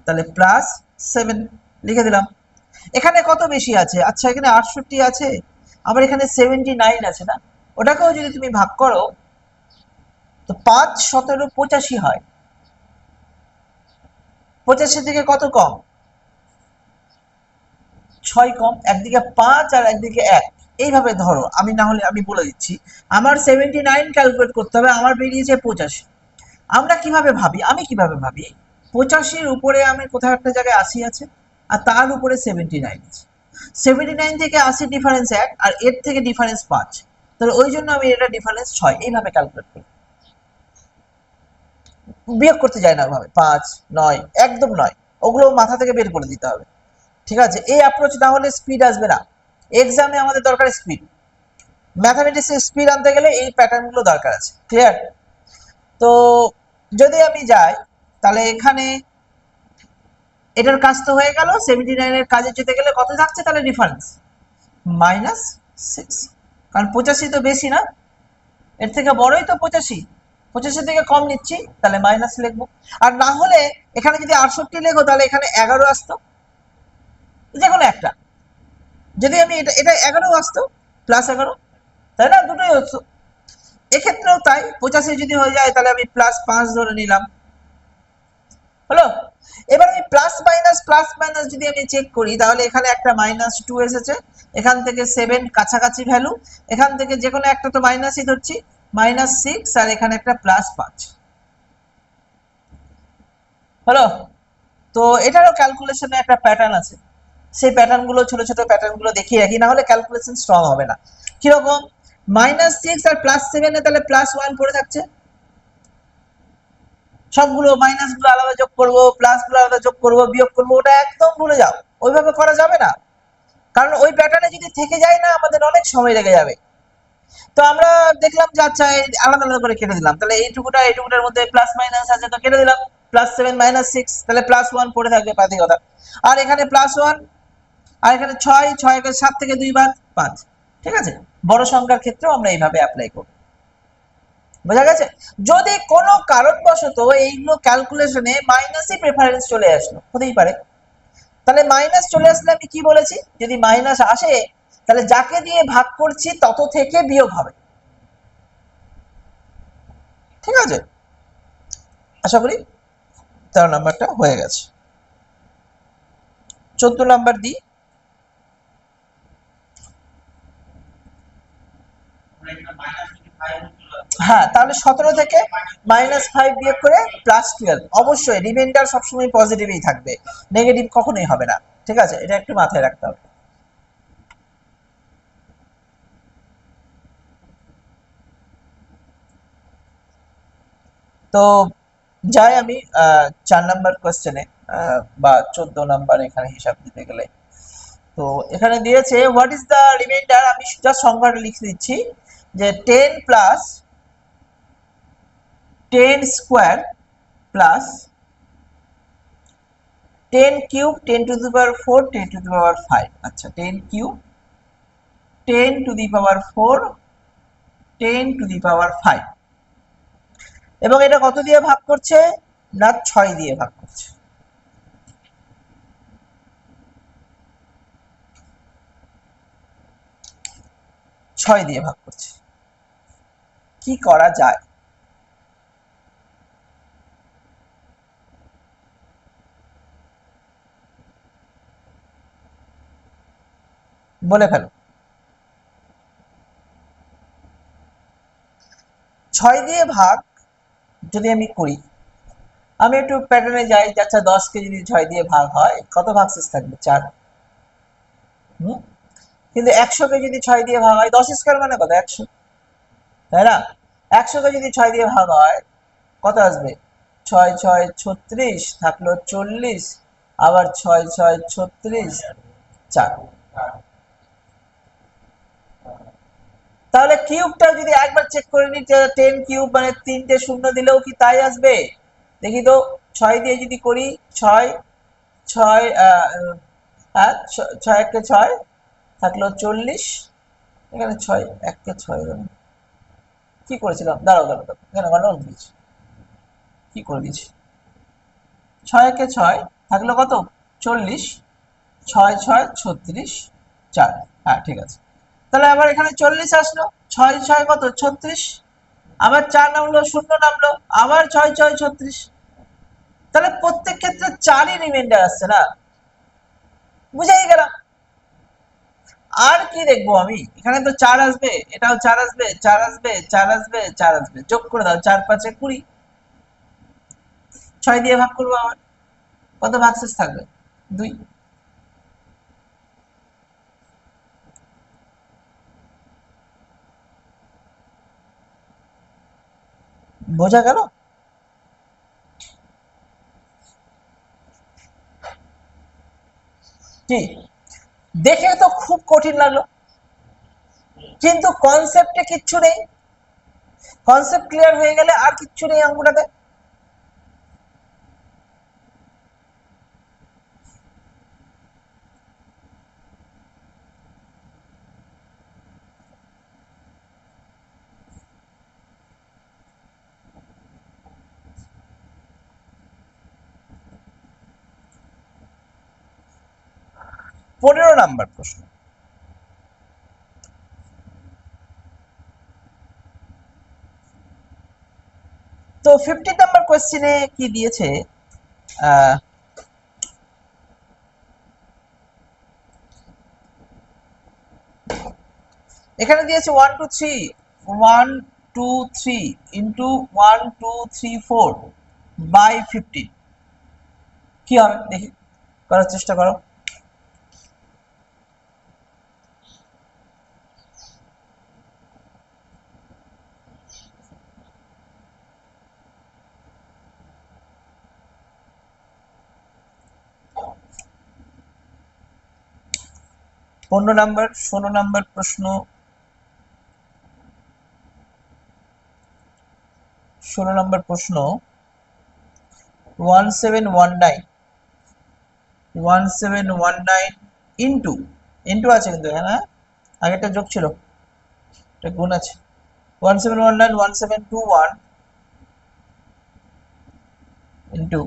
তাহলে +7 লিখে দিলাম। এখানে কত বেশি আছে, আচ্ছা এখানে 68 আছে, আবার এখানে 79 আছে না, ওটাকেও যদি তুমি ভাগ করো তো 5 17 85 হয়, 85 থেকে কত কম, 6 কম, একদিকে 5 আর একদিকে 1, এইভাবে ধরো, আমি না হলে আমি বলে দিচ্ছি, আমার 79 ক্যালকুলেট করতে হবে, আমার বেরিয়েছে 85। আমরা কিভাবে ভাবি, আমি কিভাবে ভাবি, 85-র উপরে আমি কোথাও একটা জায়গায় 80 আছে, আর তার উপরে 79 আছে, 79 থেকে 80 ডিফারেন্স 1, আর এর থেকে ডিফারেন্স 5, তাহলে ওই জন্য আমি এটা ডিফারেন্স 6, এইভাবে ক্যালকুলেট করি। বিয়োগ করতে যায় না ভাবে 5 9 একদম নয়, ওগুলো মাথা থেকে বের করে দিতে হবে। ঠিক আছে, এই অ্যাপ্রোচ না হলে স্পিড আসবে না। এক্সামে আমাদের দরকার স্পিড, ম্যাথামেটিক্সে স্পিড আনতে গেলে এই প্যাটার্ন গুলো দরকার আছে। ক্লিয়ার? তো যদি আমি যাই তাহলে এখানে এটার কাজ তো হয়ে গেল, 79 এর কাজে যেতে গেলে কত থাকছে তাহলে ডিফারেন্স -6, কারণ 85 তো বেশি না, এর থেকে বড়ই তো 85, 85 থেকে কম নিচ্ছি তাহলে মাইনাস লিখবো। আর না হলে এখানে যদি 68 লেখো তাহলে এখানে 11 আসতো, যে কোনো একটা। যদি আমি এটা এটা 11 আসতো, +11, তাই না, দুটোই হচ্ছে। এক্ষেত্রেও তাই, 85 যদি হয়ে যায় তাহলে আমি +5 ধরে নিলাম, হলো। এবার আমি প্লাস মাইনাস যদি আমি চেক করি তাহলে এখানে একটা -2 এসেছে, এখান থেকে 7 কাছাকাছি ভ্যালু, এখান থেকে যে কোনো একটা তো মাইনাসই ধরছি, -6, আর এখানে একটা +5, হলো। তো এটারও ক্যালকুলেশনে একটা প্যাটার্ন আছে, সেই প্যাটার্ন গুলো, ছোট ছোট প্যাটার্ন গুলো দেখিয়ে রাখি, না হলে ক্যালকুলেশন স্ট্রং হবে না। কিরকম? -6 আর +7 এ তাহলে +1 পড়ে থাকছে, সবগুলো মাইনাস গুলো আলাদা যোগ করব, প্লাস গুলো আলাদা যোগ করব, বিয়োগ করব, ওটা একদম ভুলে যাও, ওইভাবে করা যাবে না। কারণ ওই প্যাটার্নে যদি থেকে যায় না আমাদের অনেক সময় লেগে যাবে। তো আমরা দেখলাম যে আচ্ছা আলাদা আলাদা করে কেটে দিলাম, তাহলে এইটুকুটার মধ্যে প্লাস মাইনাস আছে তো কেটে দিলাম, +7 -6, তাহলে +1 পড়ে থাকবে পাতিকতা। আর এখানে +1, আর এখানে 6, 6 কে 7 থেকে 2 বাদ 5। ঠিক আছে, বড় সংখ্যার ক্ষেত্রেও আমরা এইভাবে অ্যাপ্লাই করব। বোঝা গেছে? যদি কোনো কারণবশত এইগুলো ক্যালকুলেশনে মাইনাসই প্রেফারেন্স চলে আসলো, হতেই পারে, তাহলে মাইনাস চলে আসলে আমি কি বলেছি, যদি মাইনাস আসে তাহলে যাকে দিয়ে ভাগ করছি তত থেকে বিয়োগ হবে। ঠিক আছে, আশা করি 13 নাম্বারটা হয়ে গেছে। 14 নাম্বার দিই। হ্যাঁ, তাহলে 17 থেকে -5 বিয়োগ করে +12, অবশ্যই রিমাইন্ডার সবসময় পজিটিভই থাকবে, নেগেটিভ কখনোই হবে না। ঠিক আছে, এটা একটু মাথায় রাখতে হবে। তো যাই আমি 4 নাম্বার কোশ্চেনে, বা 14 নাম্বার এখানে হিসাব দিতে গেলে। তো এখানে দিয়েছে হোয়াট ইজ দ্য রিমাইন্ডার, আমি জাস্ট সংখ্যাটা লিখে দিচ্ছি যে 10 plus 10 square plus 10 cube 10 to the power 4 10 to the power 5। আচ্ছা, 10 cube 10 to the power 4 10 to the power 5, এবং এটা কত দিয়ে ভাগ করছে না 6 দিয়ে ভাগ করছে। ছয় দিয়ে ভাগ করছে। কি করা যায়? বলে ফেলো। 6 দিয়ে ভাগ যদি আমি করি, আমি একটু প্যাটার্নে যাই, আচ্ছা 10 কে যদি 6 দিয়ে ভাগ হয় কত ভাগশেষ থাকবে? 4। কিন্তু 100 কে যদি 6 দিয়ে ভাগ হয়, 10 স্কোয়ার মানে কত? 100, তাই না? 100 কে যদি 6 দিয়ে ভাগ হয় কত আসবে? 6 6 36, থাকলো 40, আবার 6 6 36, 4। তাহলে কিউবটা যদি একবার চেক করে নিই, 10 কিউব মানে 3টে শূন্য দিলেও কি তাই আসবে? দেখি তো, 6 দিয়ে যদি করি, 6 6 হ্যাঁ, 6 1 কে 6, থাকলো 40, এখানে 6 1 কে 6, কি করেছিলাম, দাঁড়াও দাঁড়াও দাঁড়াও, এখানে গন্ডগোল দিয়েছি, কি করে দিয়েছি, 6 1 কে 6, থাকলো কত? 40, 6 6 36, 4। হ্যাঁ, ঠিক আছে। তাহলে আবার এখানে 40 আসলো, 6 6 কত? 36, আবার 4 নামলো, শূন্য নামলো, আবার 6 6 36। তাহলে প্রত্যেক ক্ষেত্রে 4ই রিমাইন্ডার আসছে না, বুঝেই গেলাম। আর কি দেখবো আমি, এখানে তো 4 আসবে, এটাও 4 আসবে, 4 আসবে, 4 আসবে, 4 আসবে, যোগ করে দাও, 4 5 এ 20, 6 দিয়ে ভাগ করবো, আবার কত ভাগশেষ থাকবে? 2। বোঝা গেল? কি দেখে তো খুব কঠিন লাগলো, কিন্তু কনসেপ্টে কিচ্ছু নেই। কনসেপ্ট ক্লিয়ার হয়ে গেলে আর কিচ্ছু নেই অঙ্কটাতে। পনেরো নাম্বার প্রশ্ন। তো 15 নাম্বার কোয়েশ্চেনে কি দিয়েছে, এখানে দিয়েছে 1 2 3 1 2 3 ইন্টু 1 2 3 4 বাই 15। কি হবে দেখি, করার চেষ্টা করো। পনেরো নাম্বার 16 নাম্বার প্রশ্ন, 16 নাম্বার প্রশ্ন 1719 ইন্টু ইন্টু আছে কিন্তু, হ্যাঁ আগেরটা যোগ ছিল, এটা গুণ আছে। 1719 ইন্টু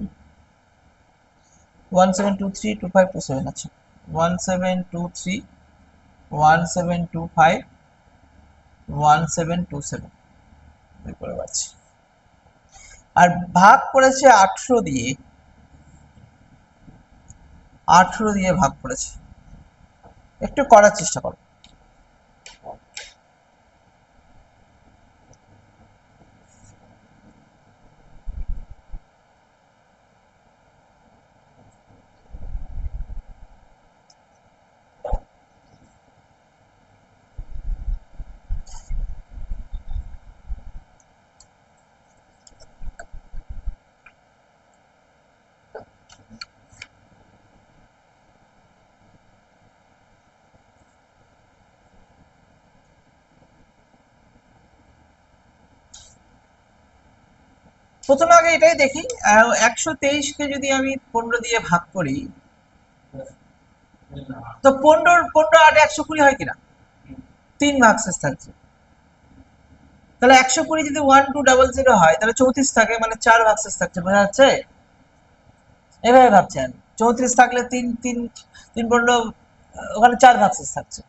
17232527 আছে, 172317251727 করে পাচ্ছি। আর ভাগ করেছে 18 দিয়ে, 18 দিয়ে ভাগ করেছে। একটু করার চেষ্টা করো। প্রথমে আগে এটাই দেখি, 123কে যদি আমি 15 দিয়ে ভাগ করি, তো 15 8 120 হয় কিনা, 3 ভাগশেষ থাকছে। তাহলে 120 যদি 1200 হয় তাহলে 34 থাকে, মানে 4 ভাগশেষ থাকছে, বোঝা যাচ্ছে? এভাবে ভাবছি আমি, 34 থাকলে 3 3 3 15, ওখানে 4 ভাগশেষ থাকছে।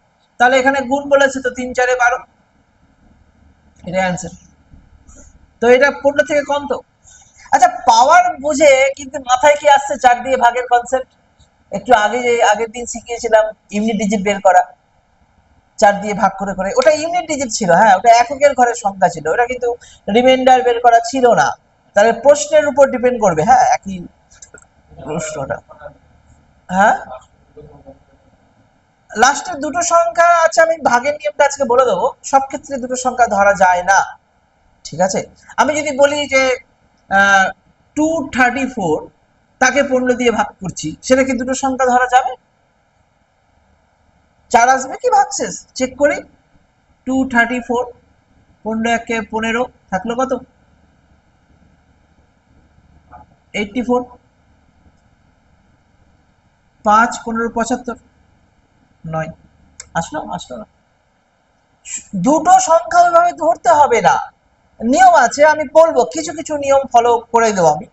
তাহলে এখানে গুণ বলেছে, তো 3 4 12, এটা অ্যান্সার। তো এটা 15 থেকে কম তো। আচ্ছা, পাওয়ার বুঝে কিন্তু মাথায় কি আসছে 4 দিয়ে ভাগের কনসেপ্ট? একটু আগে যে আগের দিন শিখিয়েছিলাম ইউনিট ডিজিট বের করা, 4 দিয়ে ভাগ করে করে, ওটা ইউনিট ডিজিট ছিল, হ্যাঁ ওটা এককের ঘরের সংখ্যা ছিল, ওটা কিন্তু রিমাইন্ডার বের করা ছিল না। তাহলে প্রশ্নের উপর ডিপেন্ড করবে, হ্যাঁ একই প্রশ্নটা। হ্যাঁ, লাস্টের দুটো সংখ্যা, আচ্ছা আমি ভাগের নিয়মটা আজকে বলে দেবো। সব ক্ষেত্রে দুটো সংখ্যা ধরা যায় না, ঠিক আছে? আমি যদি বলি যে 234 তাকে 15 দিয়ে ভাগ করছি, সেটা কি দুটো সংখ্যা ধরা যাবে? 4 আসবে কি ভাগশেষ চেক করি। 234, 15 একে 15, থাকলো কত? 84। 5 15 75, 9। আসলো আসলো না। দুটো সংখ্যা ওইভাবে ধরতে হবে না, নিয়ম আছে, আমি বলবো কিছু কিছু নিয়ম ফলো করে দেবো আমি।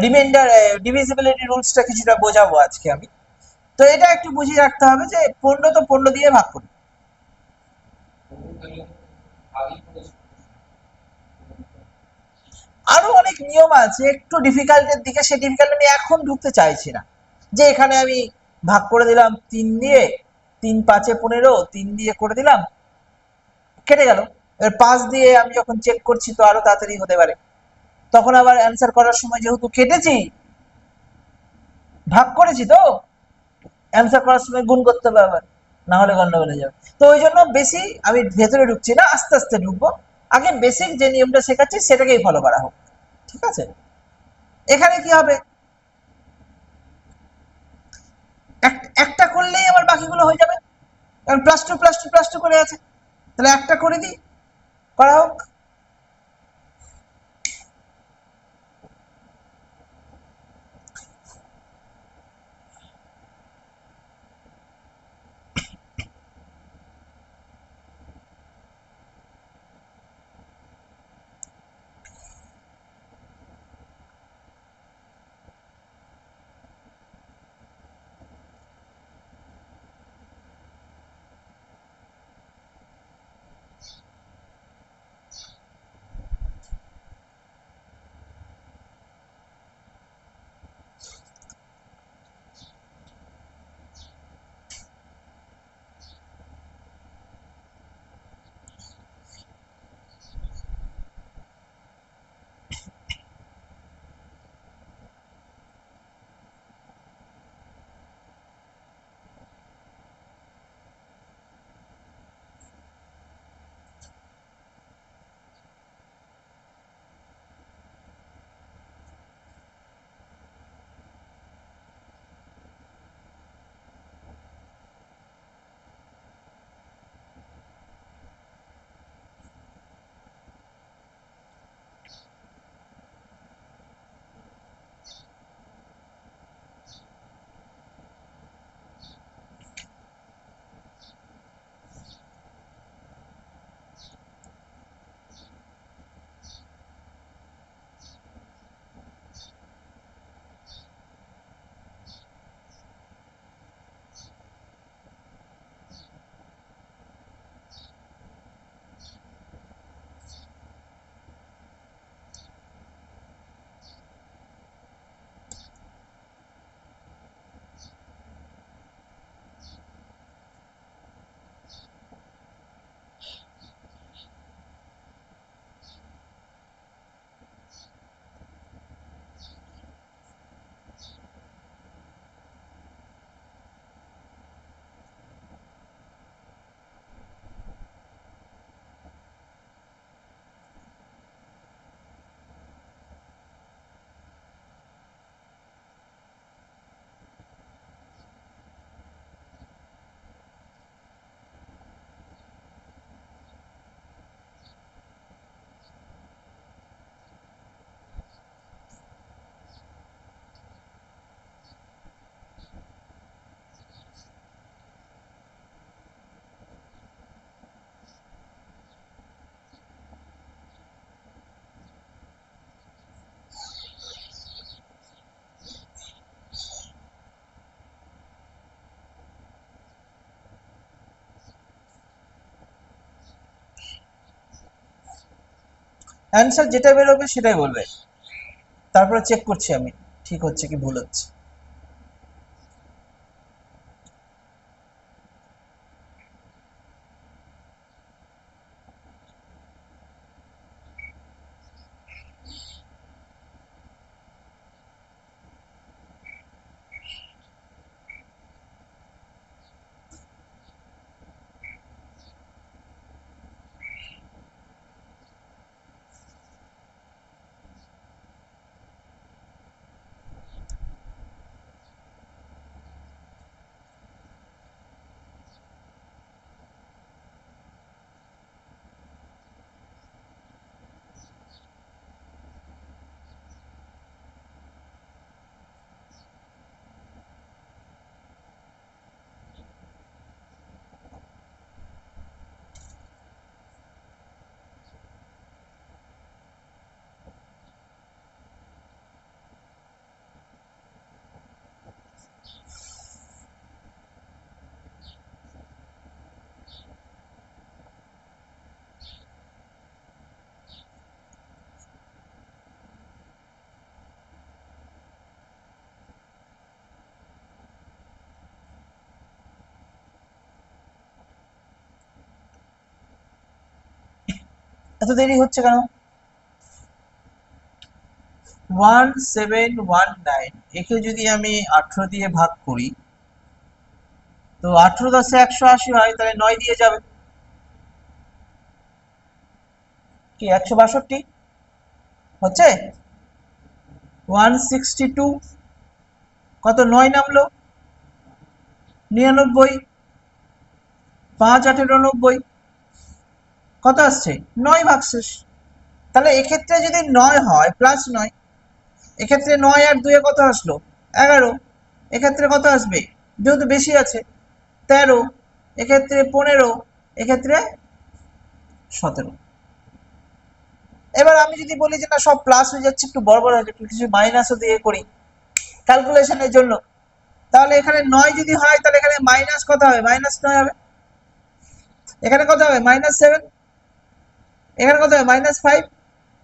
রিমাইন্ডার ডিভিজিবিলিটি রুলসটা কিছুটা বোঝাবো আজকে আমি। তো এটা একটু বুঝিয়ে রাখতে হবে যে 15 তো 15 দিয়ে ভাগ করি। আরো অনেক নিয়ম আছে একটু ডিফিকাল্টের দিকে, সেই ডিফিকাল্ট আমি এখন ঢুকতে চাইছি না। যে এখানে আমি ভাগ করে দিলাম 3 দিয়ে, 3 5 15, 3 দিয়ে করে দিলাম, কেটে গেল। এবার 5 দিয়ে আমি যখন চেক করছি তো আরো তাড়াতাড়ি হতে পারে, তখন আবার অ্যান্সার করার সময় যেহেতু কেটেছি, ভাগ করেছি, তো অ্যান্সার করার সময় গুণ করতে হবে আবার, না হলে গন্ডগোল হয়ে যাবে। তো ওই জন্য বেশি আমি ভেতরে ঢুকছি না, আস্তে আস্তে ঢুকবো। আগে বেসিক যে নিয়মটা শেখাচ্ছি সেটাকেই ফলো করা হোক, ঠিক আছে? এখানে কি হবে, একটা বাকিগুলো হয়ে যাবে, কারণ plus two plus two plus two করে আছে। তাহলে একটা করে দিই, করা হোক। অ্যান্সার যেটা বেরোবে সেটাই বলবে, তারপরে চেক করছি আমি ঠিক হচ্ছে কি ভুল হচ্ছে। এত দেরি হচ্ছে কেন? 1719 একে যদি আমি 18 দিয়ে ভাগ করি, তো 18 10 180 হয়, তাহলে 9 দিয়ে যাবে কি 162 হচ্ছে। 162 কত 9 নামলো, 99, 5 18 90, কত আসছে 9 ভাগশেষ। তাহলে এক্ষেত্রে যদি 9 হয় +9, এক্ষেত্রে 9 আর 2 কত আসলো 11, এক্ষেত্রে কত আসবে যেহেতু বেশি আছে 13, এক্ষেত্রে 15, এক্ষেত্রে 17। এবার আমি যদি বলি যে না সব প্লাস হয়ে যাচ্ছে, একটু বড় বড় হয়ে যাচ্ছে, কিছু মাইনাসও দিয়ে করি ক্যালকুলেশনের জন্য, তাহলে এখানে 9 যদি হয় তাহলে এখানে মাইনাস কত হবে -9 হবে, এখানে কত হবে -7, এখানে কত হবে -5,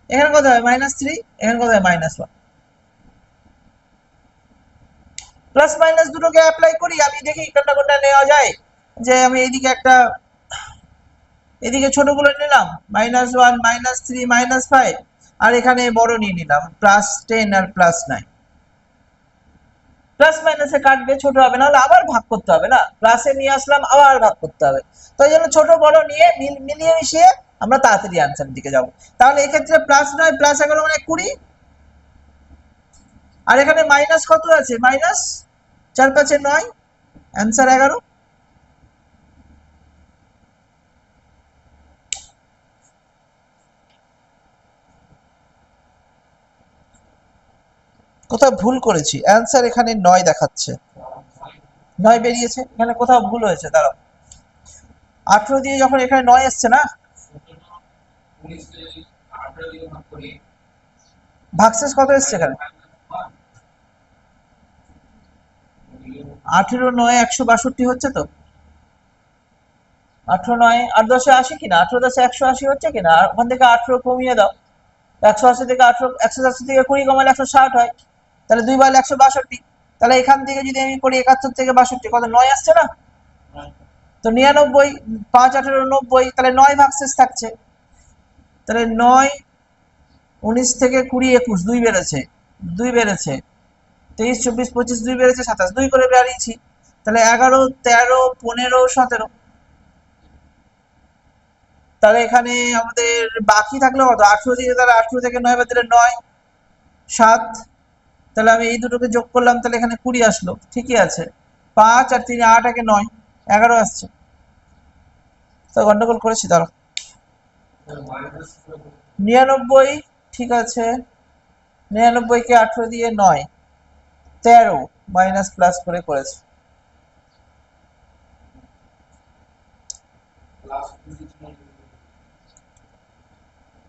এখানে কত হবে -3, এখানে কত হবে -1। প্লাস মাইনাস দুটোকে অ্যাপ্লাই করি, আমি দেখি কোনটা কোনটা নেওয়া যায়। যে আমি এইদিকে একটা, এদিকে ছোটগুলো নিলাম -1 -3 -5, আর এখানে বড় নিয়ে নিলাম +10 আর +9। প্লাস মাইনাসে কাটবে, ছোট হবে, নাহলে আবার ভাগ করতে হবে না, প্লাসে নিয়ে আসলাম আবার ভাগ করতে হবে। তো এই জন্য ছোট বড় নিয়ে মিলিয়ে মিশিয়ে আমরা তাড়াতাড়ি আনসারের দিকে যাব। তাহলে এক্ষেত্রে +9 +11 মানে 20, আর এখানে মাইনাস কত আছে -4 5 9, অ্যান্সার 11। কোথাও ভুল করেছি, অ্যান্সার এখানে 9 দেখাচ্ছে, 9 বেরিয়েছে, এখানে কোথাও ভুল হয়েছে, দাঁড়াও 18 দিয়ে যখন এখানে 9 এসছে না, ভাগশেষ কত এসছে এখানে 18 9 162 হচ্ছে তো, 18 9 8 10 80 কিনা, 18 10 180 হচ্ছে কিনা, আর ওখান থেকে 18 কমিয়ে দাও, 180 থেকে 18, 180 থেকে 20 কমালে 160 হয়, তাহলে 2 বার 162, তাহলে এখান থেকে যদি আমি করি 71 থেকে 62 কত 9 আসছে না, তো 99, 5 18 90, তাহলে 9 ভাগশেষ থাকছে, তাহলে 9 19 থেকে 20 21 2 বেড়েছে, 2 বেড়েছে, 23 24 25 2 বেড়েছে 27, 2 করে বেরিয়েছি, তাহলে 11 13 15 17। তাহলে এখানে আমাদের বাকি থাকলো কত 18 দিয়ে, তাহলে 18 থেকে 9 বাদ দিলে 9 7, তাহলে আমি এই দুটোকে যোগ করলাম, তাহলে এখানে 20 আসলো, ঠিকই আছে, 5 আর 3 8 একে 9 11 আসছে। তো গন্ডগোল করেছি, দাঁড়াও 99, ঠিক আছে, 99 কে 18 দিয়ে 9 13 মাইনাস প্লাস করে করেছে,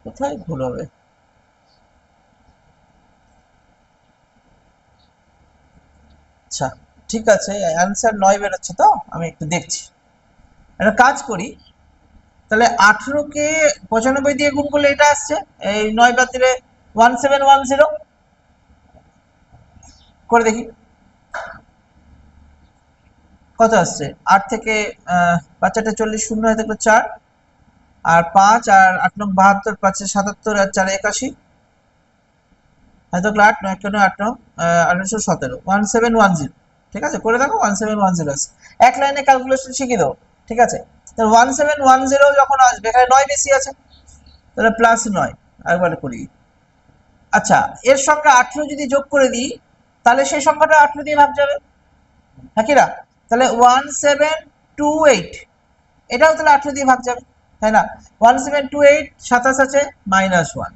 কোথায় ভুল হবে, আচ্ছা ঠিক আছে, অ্যান্সার 9 বেরোচ্ছে, তো আমি একটু দেখছি, একটা কাজ করি, তাহলে 18 কে 95 দিয়ে গুণ করলে এটা আসছে, এই 9 বাদ দিলে 1710, করে দেখি কত আসছে, 8 থেকে 5 8 40, 0 হয়ে থাকলো 4, আর 5 আর 8 9 72, 5 77 আর 4 81, হয়তো 8 9 1 8 9 1817 1710, ঠিক আছে, করে দেখো 1710 আছে, এক লাইনে ক্যালকুলেশন শিখিয়ে দাও, ঠিক আছে। তাহলে 1710 যখন আসবে, এখানে 9 বেশি আছে, তাহলে +9 একবার করি। আচ্ছা, এর সঙ্গে 18 যদি যোগ করে দিই, তাহলে সেই সংখ্যাটা 18 দিয়ে ভাগ যাবে, হ্যাঁ কি না, তাহলে 1728, এটাও তাহলে 18 দিয়ে ভাগ যাবে, তাই না, 1728 27 আছে -1,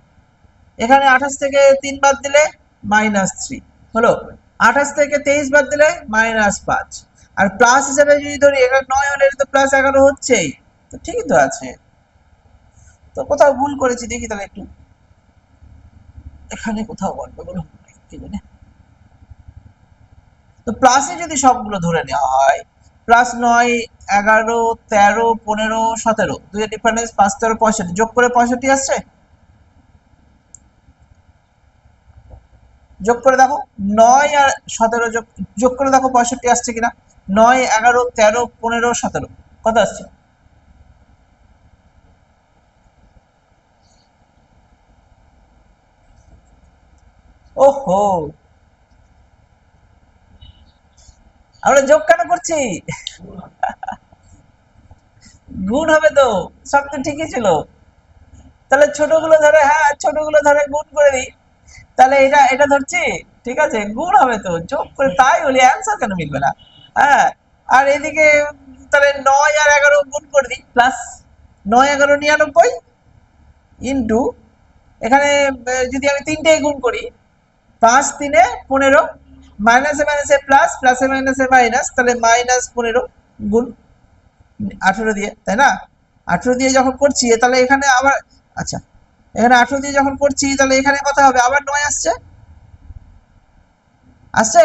এখানে 28 থেকে 3 বাদ দিলে -3 হলো, 28 থেকে 23 বাদ দিলে -5, আর প্লাস হিসেবে যদি ধরি এখানে 9 হলে তো +11 হচ্ছেই, তো ঠিকই তো আছে, তো কোথাও ভুল করেছি দেখি, তাহলে একটু এখানে কোথাও গন্ডগোল কি জানে। তো প্লাসে যদি সবগুলো ধরে নেওয়া হয়, +9 11 13 15 17, দুইয়ের ডিফারেন্স 5 13 65, যোগ করে 65 আসছে, যোগ করে দেখো 9 আর 17 যোগ করে দেখো 65 আসছে কিনা, 9 11 13 15 17 কত আসছে, ওহো, আমরা যোগ কেন করছি, গুণ হবে তো, সব তো ঠিকই ছিল, তাহলে ছোটগুলো ধরে, হ্যাঁ ছোটগুলো ধরে গুণ করে দিই, তাহলে এটা এটা ধরছি, ঠিক আছে, গুণ হবে তো, যোগ করে, তাই বলি অ্যান্সার কেন মিলবে না, হ্যাঁ, আর এদিকে তাহলে 9 আর 11 গুণ করে দিই, প্লাস 9 11 99 ইন্টু এখানে যদি আমি তিনটেই গুণ করি 5 3 15, মাইনাসে মাইনাসে প্লাস, প্লাসে মাইনাসে মাইনাস, তাহলে -15 গুণ 18 দিয়ে, তাই না? 18 দিয়ে যখন করছি তাহলে এখানে আবার, আচ্ছা এখানে 18 দিয়ে যখন করছি তাহলে এখানে কত হবে, আবার 9 আসছে আসছে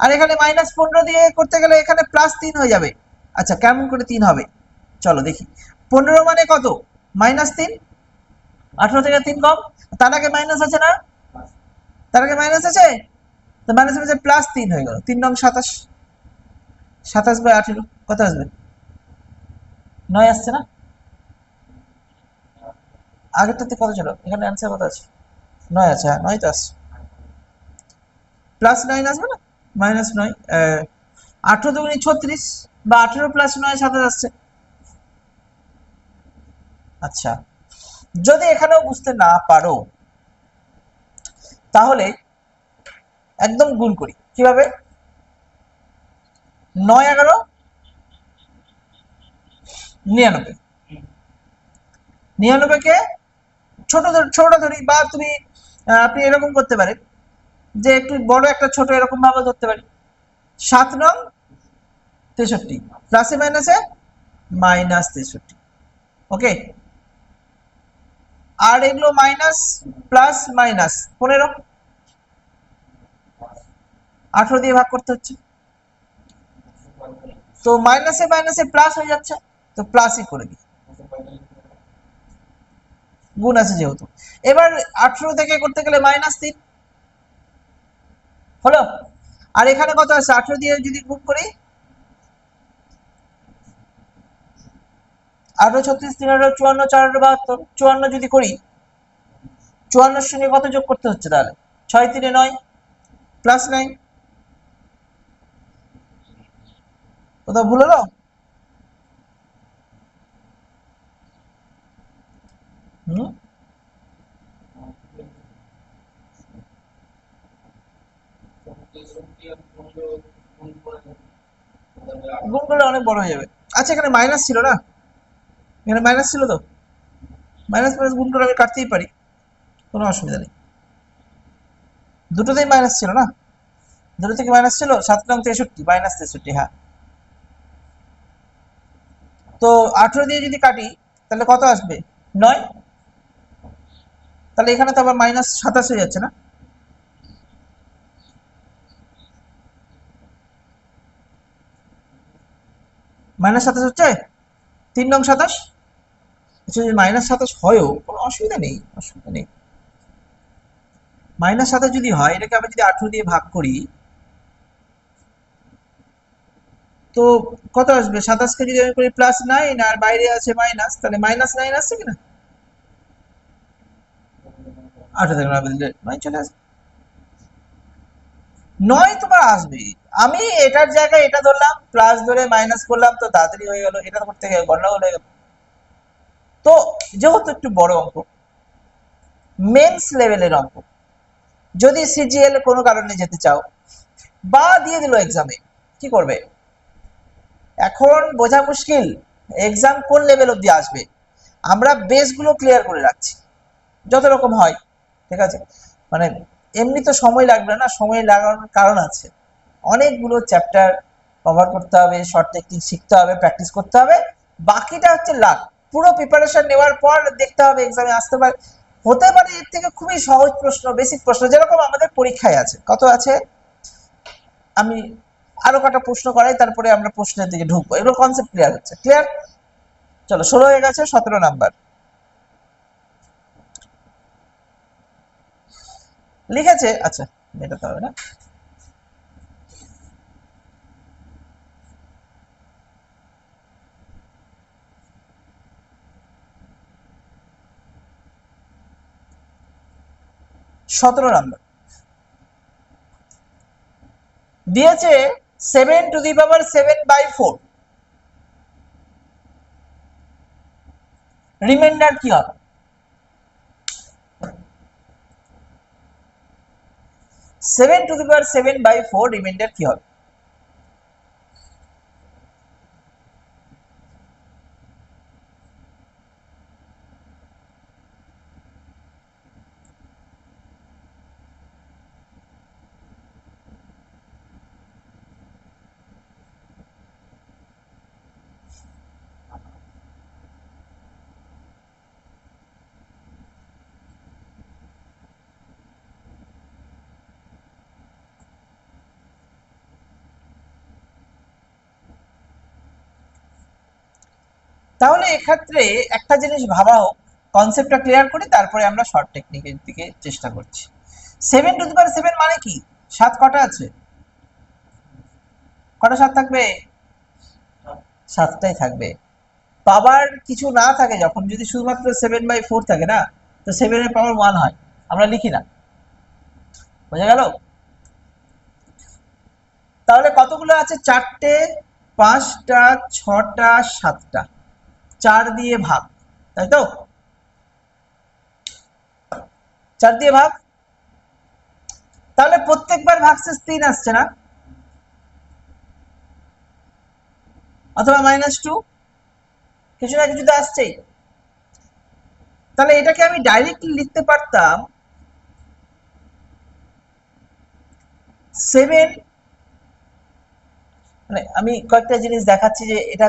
আর এখানে -15 দিয়ে করতে গেলে এখানে +3 হয়ে যাবে। আচ্ছা কেমন করে 3 হবে, চলো দেখি। 15 মানে কত, -3, 18 থেকে 3 কম, তার আগে মাইনাস আছে না, তার আগে মাইনাস আছে, তো মাইনাস মাইনাসে +3 হয়ে গেল, 3 নং 27, 27/18 কত আসবে, 9 আসছে না? আগেরটাতে কত ছিল, এখানে অ্যান্সার কত আছে, 9 আছে, হ্যাঁ 9 তো আসছে, +9 আসবে না, -9, 18 দুগুণে 36, বা 18 + 9 27 আসছে। আচ্ছা যদি এখানেও বুঝতে না পারো তাহলে একদম গুণ করি, কিভাবে, 9 11 99, 99 কে ছোট ধরি, বা তুমি আপনি এরকম করতে পারেন যে একটু বড় একটা ছোট এরকম ভাবে ধরতে পারি, 7 নং 63, প্লাসে মাইনাসে -63, ওকে। আর এগুলো মাইনাস প্লাস মাইনাস 15, 18 দিয়ে ভাগ করতে হচ্ছে, তো মাইনাসে মাইনাসে প্লাস হয়ে যাচ্ছে, তো প্লাসই করে দিই, গুণ আছে যেহেতু। এবার 18 থেকে করতে গেলে -3 হলো, আর এখানে কত আছে, 18 দিয়ে যদি গুণ করি, 18 36 3 54 4 72, 54 যদি করি, 54 সঙ্গে কত যোগ করতে হচ্ছে, তাহলে 6 3 9 +9, কোথাও ভুল হলো, গুণ করলে অনেক বড় হয়ে যাবে। আচ্ছা এখানে মাইনাস ছিল না, এখানে মাইনাস ছিল তো, মাইনাস মাইনাস গুণ করে আমি কাটতেই পারি, কোনো অসুবিধা নেই, দুটোতেই মাইনাস ছিল না, দুটো থেকে মাইনাস ছিল, 7 নং 63 -63, হ্যাঁ। তো 18 দিয়ে যদি কাটি তাহলে কত আসবে, 9, তাহলে এখানে তো আবার -27 হয়ে যাচ্ছে না, -27 হচ্ছে, 3 নং 27, আচ্ছা যদি -27 হয়ও কোনো অসুবিধা নেই, অসুবিধা নেই, -27 যদি হয় এটাকে আমি যদি 18 দিয়ে ভাগ করি তো কত আসবে, 27 কে যদি আমি করি +9 আর বাইরে আছে মাইনাস, তাহলে -9 আসছে কিনা, 18 থেকে 9 বদলে 9 চলে আসবে, 9 তোমার আসবে। আমি এটার জায়গায় এটা ধরলাম, প্লাস ধরে মাইনাস করলাম, তো তাড়াতাড়ি হয়ে গেল, এটা করতে গিয়ে গন্ডগোল হয়ে গেল। তো যেহেতু একটু বড় অঙ্ক, মেন্স লেভেলের অঙ্ক, যদি সিজিএল কোনো কারণে যেতে চাও বা দিয়ে দিল এক্সামে, কি করবে, এখন বোঝা মুশকিল এক্সাম কোন লেভেল অবধি আসবে, আমরা বেসগুলো ক্লিয়ার করে রাখছি যত রকম হয়, ঠিক আছে, মানে এমনি তো সময় লাগবে না, সময় লাগানোর কারণ আছে, অনেকগুলো চ্যাপ্টার কভার করতে হবে, শর্ট টেকনিক শিখতে হবে, প্র্যাকটিস করতে হবে, বাকিটা হচ্ছে লাক, পুরো প্রিপারেশন নেওয়ার পর দেখতে হবে এক্সামে আসতে পারে, হতে পারে এর থেকে খুবই সহজ প্রশ্ন, বেসিক প্রশ্ন, যেরকম আমাদের পরীক্ষায় আছে, কত আছে, আমি আরো কটা প্রশ্ন করাই, তারপরে আমরা প্রশ্নের দিকে ঢুকবো, এগুলো কনসেপ্ট ক্লিয়ার হচ্ছে, ক্লিয়ার। চলো 16 হয়ে গেছে, 17 নাম্বার লিখেছে, আচ্ছা মেটাতে হবে না, সতেরো নাম্বার দিয়েছে 7^7/4, রিমাইন্ডার কি হবে, 7^7/4 রিমাইন্ডার কি হবে, তাহলে এক্ষেত্রে একটা জিনিস ভাবা হোক, কনসেপ্টটা ক্লিয়ার করি, তারপরে আমরা শর্ট টেকনিকের দিকে চেষ্টা করছি। 7 টু দি পাওয়ার 7 মানে কি? 7 কটা আছে? কটা 7 থাকবে? 7টাই থাকবে। পাওয়ার কিছু না থাকে যখন, যদি শুধুমাত্র 7/4 থাকে না, তো 7 এর পাওয়ার 1 হয়, আমরা লিখি না। বোঝা গেল? তাহলে কতগুলো আছে? 4টে, 5টা, 6টা, 7টা। 4 দিয়ে ভাগ, তাই তো? 4 দিয়ে ভাগ। তাহলে প্রত্যেকবার ভাগশেষ 3 আসছে না? অথবা -2, কিছু না কিছু তো আসছেই। তাহলে এটাকে আমি ডাইরেক্টলি লিখতে পারতাম 7, মানে আমি কয়েকটা জিনিস দেখাচ্ছি যে এটা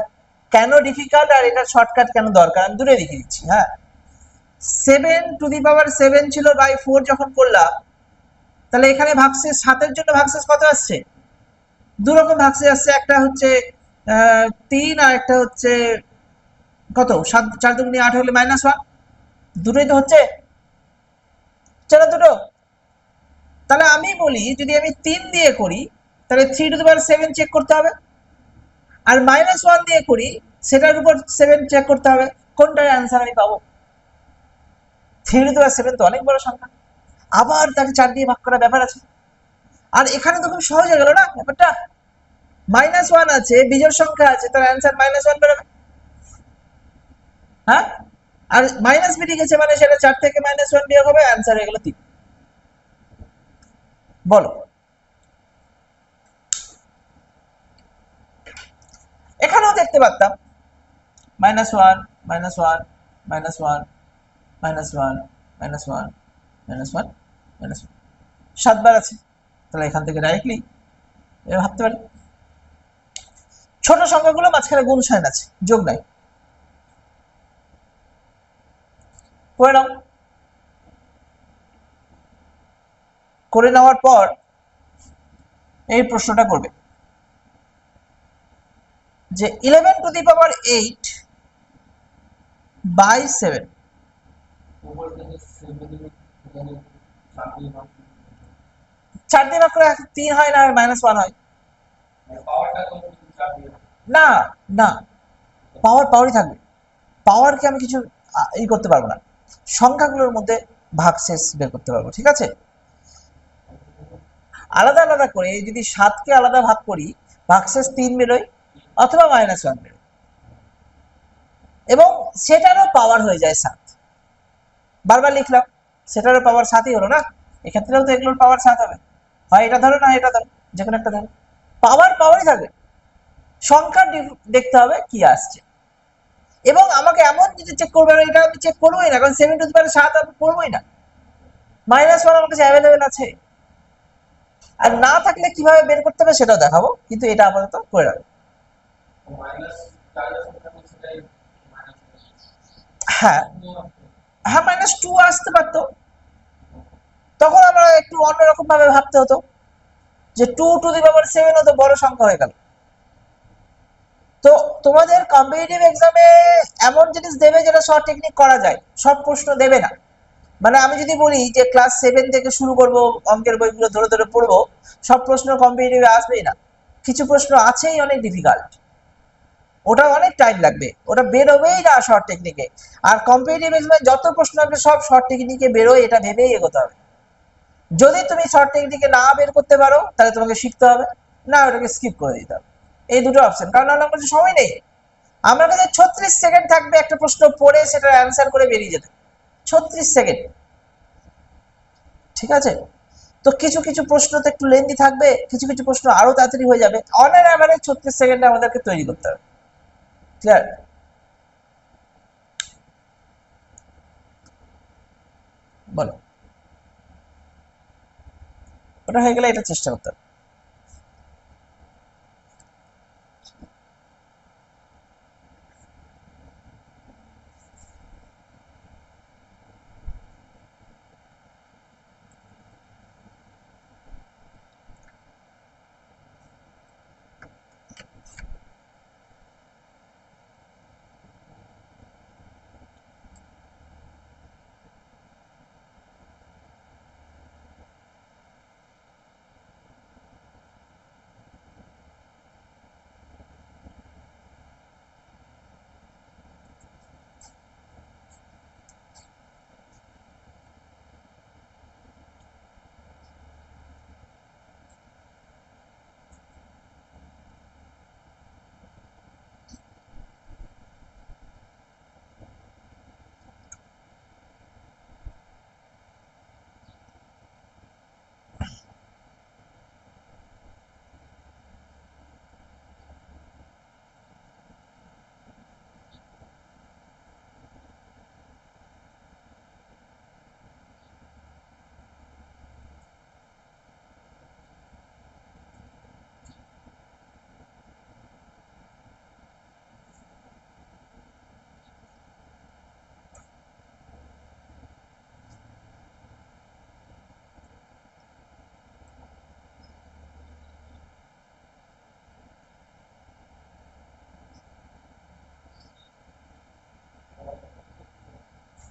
কেন ডিফিকাল্ট আর এটা শর্টকাট কেন দরকার, আমি দূরে লিখে দিচ্ছি। হ্যাঁ, 7 টু দি পাওয়ার 7 ছিল বাই 4 যখন করলাম, তাহলে এখানে ভাগশেষ 7-এর জন্য ভাগশেষ কত আসছে? দু রকম ভাগশেষ আসছে, একটা হচ্ছে 3, আর একটা হচ্ছে কত, 7, 4 দুগুণে 8 হলে -1। দুটোই তো হচ্ছে, চলো দুটো। তাহলে আমি বলি যদি আমি 3 দিয়ে করি, তাহলে 3 টু দি পাওয়ার 7 চেক করতে হবে, আর -1 দিয়ে করি সেটার উপর 7 চেক করতে হবে। কোনটার অ্যান্সার আমি পাবো? 3 টু দি পাওয়ার 7 তো অনেক বড় সংখ্যা, আবার তাকে 4 দিয়ে ভাগ করার ব্যাপার আছে। আর এখানে তো খুব সহজ হয়ে গেল না ব্যাপারটা। -1 আছে, বিজোড় সংখ্যা আছে, তার অ্যান্সার -1 বেরোবে। হ্যাঁ, আর মাইনাস বেরিয়ে গেছে মানে সেটা 4 থেকে -1 বিয়োগ হবে, অ্যান্সার হয়ে গেল 3। বলো, এখানেও দেখতে পারতাম -1, -1, -1, -1, -1, -1, -1, 7 বার আছে। তাহলে এখান থেকে ডাইরেক্টলি ভাবতে পারি ছোট সংখ্যাগুলো মাঝখানে গুণ সাইন আছে, যোগ নাই। করে নাও। করে নেওয়ার পর এই প্রশ্নটা করবে যে 11 টু দি পাওয়ার 8/7। 4 দিয়ে ভাগ করে 3 হয় না, -1 হয়। না, না, পাওয়ার পাওয়ারই থাকবে। পাওয়ারকে আমি কিছু করতে পারবো না, সংখ্যাগুলোর মধ্যে ভাগশেষ বের করতে পারবো। ঠিক আছে, আলাদা আলাদা করে যদি 7কে আলাদা ভাগ করি, ভাগশেষ 3 বেরোয় অথবা -1 বেরোয়, এবং সেটারও পাওয়ার হয়ে যায় 7। বারবার লিখলাম, সেটারও পাওয়ার 7ই হলো না, এক্ষেত্রেও তো এগুলোর পাওয়ার 7 হবে। হয় এটা ধরো না এটা ধরো, যে কোনো একটা ধরো, পাওয়ার পাওয়ারই থাকবে। সংখ্যা দেখতে হবে কি আসছে, এবং আমাকে এমন কিছু চেক করবে না, এটা আমি চেক করবোই না, কারণ 7 আমি করবোই না। -1 আমার কাছে অ্যাভেলেবেল আছে, আর না থাকলে কিভাবে বের করতে হবে সেটাও দেখাবো, কিন্তু এটা আপাতত করে রাখবো। হ্যাঁ, হ্যাঁ, -2 আসতে পারতো, তখন আমরা একটু অন্যরকম ভাবে ভাবতে হতো যে 2 টু দি পাওয়ার 7 তো বড় সংখ্যা হয়ে গেল। তো তোমাদের কম্পিটিটিভ এক্সামে এমন জিনিস দেবে যেটা শর্ট টেকনিক করা যায়, সব প্রশ্ন দেবে না। মানে আমি যদি বলি যে ক্লাস 7 থেকে শুরু করব, অঙ্কের বইগুলো ধরে ধরে পড়বো, সব প্রশ্ন কম্পিটিটিভে আসবেই না। কিছু প্রশ্ন আছেই অনেক ডিফিকাল্ট, ওটা অনেক টাইম লাগবে, ওটা বেরোবেই না শর্ট টেকনিকে। আর কম্পিটিটিভ এক্সামে যত প্রশ্ন আসবে সব শর্ট টেকনিকে বেরোয়, এটা ভেবেই এগোতে হবে। যদি তুমি শর্ট টেকনিকে না বের করতে পারো, তাহলে তোমাকে শিখতে হবে, না ওটাকে স্কিপ করে দিতে হবে। এই দুটো অপশন, কারণ আমার কাছে সময় নেই। আমার কাছে 36 সেকেন্ড থাকবে একটা প্রশ্ন পড়ে সেটার অ্যান্সার করে বেরিয়ে যেতে, 36 সেকেন্ড। ঠিক আছে, তো কিছু কিছু প্রশ্ন তো একটু লেন্দি থাকবে, কিছু কিছু প্রশ্ন আরো তাড়াতাড়ি হয়ে যাবে। অন অ্যান অ্যাভারেজ 36 সেকেন্ডে আমাদেরকে তৈরি করতে হবে। ক্লিয়ার? বলো, ওটা হয়ে গেলে এটা চেষ্টা করতে হবে।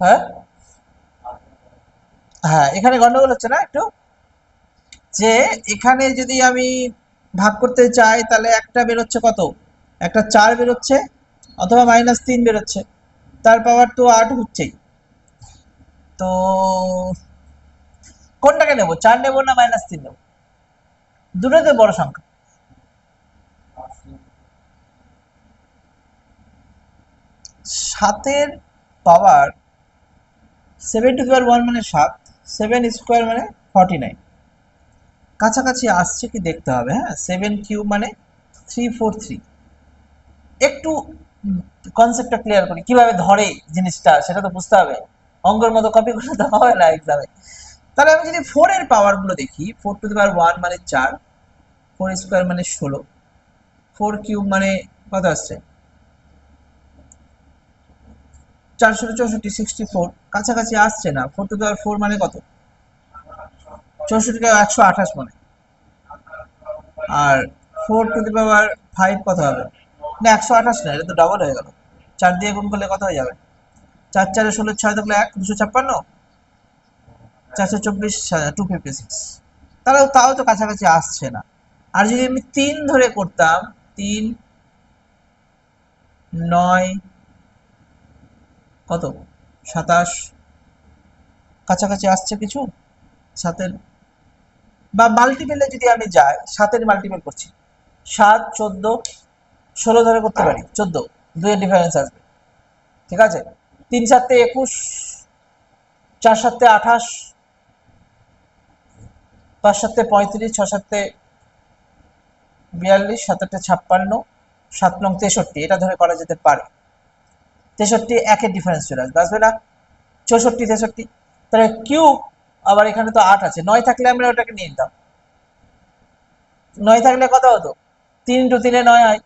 হ্যাঁ হ্যাঁ, এখানে গন্ডগোল হচ্ছে না একটু, যে এখানে যদি আমি ভাগ করতে চাই তাহলে একটা বেরোচ্ছে কত, একটা 4 বেরোচ্ছে অথবা -3 বেরোচ্ছে, তার পাওয়ার তো 8 হচ্ছেই। তো কোনটাকে নেব, 4 নেব না -3 নেব? দুটোতে বড় সংখ্যা। সাতের পাওয়ার 7 টু দি পাওয়ার 1 মানে 7, 7 স্কোয়ার মানে 49। কাছাকাছি আসছে কি দেখতে হবে। হ্যাঁ, 7 কিউব মানে 343। একটু কনসেপ্টটা ক্লিয়ার করি, কিভাবে ধরে জিনিসটা সেটা তো বুঝতে হবে, অঙ্কের মতো কপি করলে তো হবে না এক্সামে। তাহলে আমি যদি 4 এর পাওয়ার গুলো দেখি, 4 টু দি পাওয়ার 1 মানে 4, 4 স্কোয়ার মানে 16, 4 কিউব মানে কত আসছে, 464, 64। কাছাকাছি আসছে না। 4 টু দি পাওয়ার 4 মানে কত, 64কে 128 মানে। আর 4 টু দি পাওয়ার 5 কত হবে, না 128 না, এটা তো ডবল হয়ে গেল। 4 দিয়ে গুণ করলে কত হয়ে যাবে, 4 4 16, 6 থাকলে 1, 256, 424, 256। তাও তো কাছাকাছি আসছে না। আর যদি আমি 3 ধরে করতাম, 3 9 কত, 27, কাছাকাছি আসছে কিছু সাতের, বা মাল্টিপেলে যদি আমি যাই, সাতের মাল্টিপেল করছি, 7 14 16 ধরে করতে পারি, 14, 2 এর ডিফারেন্স আসবে। ঠিক আছে, 3 7 21, 4 7 28, 5 7 35, 6 7 42, 7 8 56, 7 9 63, এটা ধরে করা যেতে পারে। 63 একের ডিফারেন্স চলে আসবে, আসবে না, 64 63। তাহলে কিউব, আবার এখানে তো 8 আছে, 9 থাকলে আমরা ওটাকে নিয়ে নিতাম, 9 থাকলে কত হতো, 3 ইন্টু 3 9 হয়।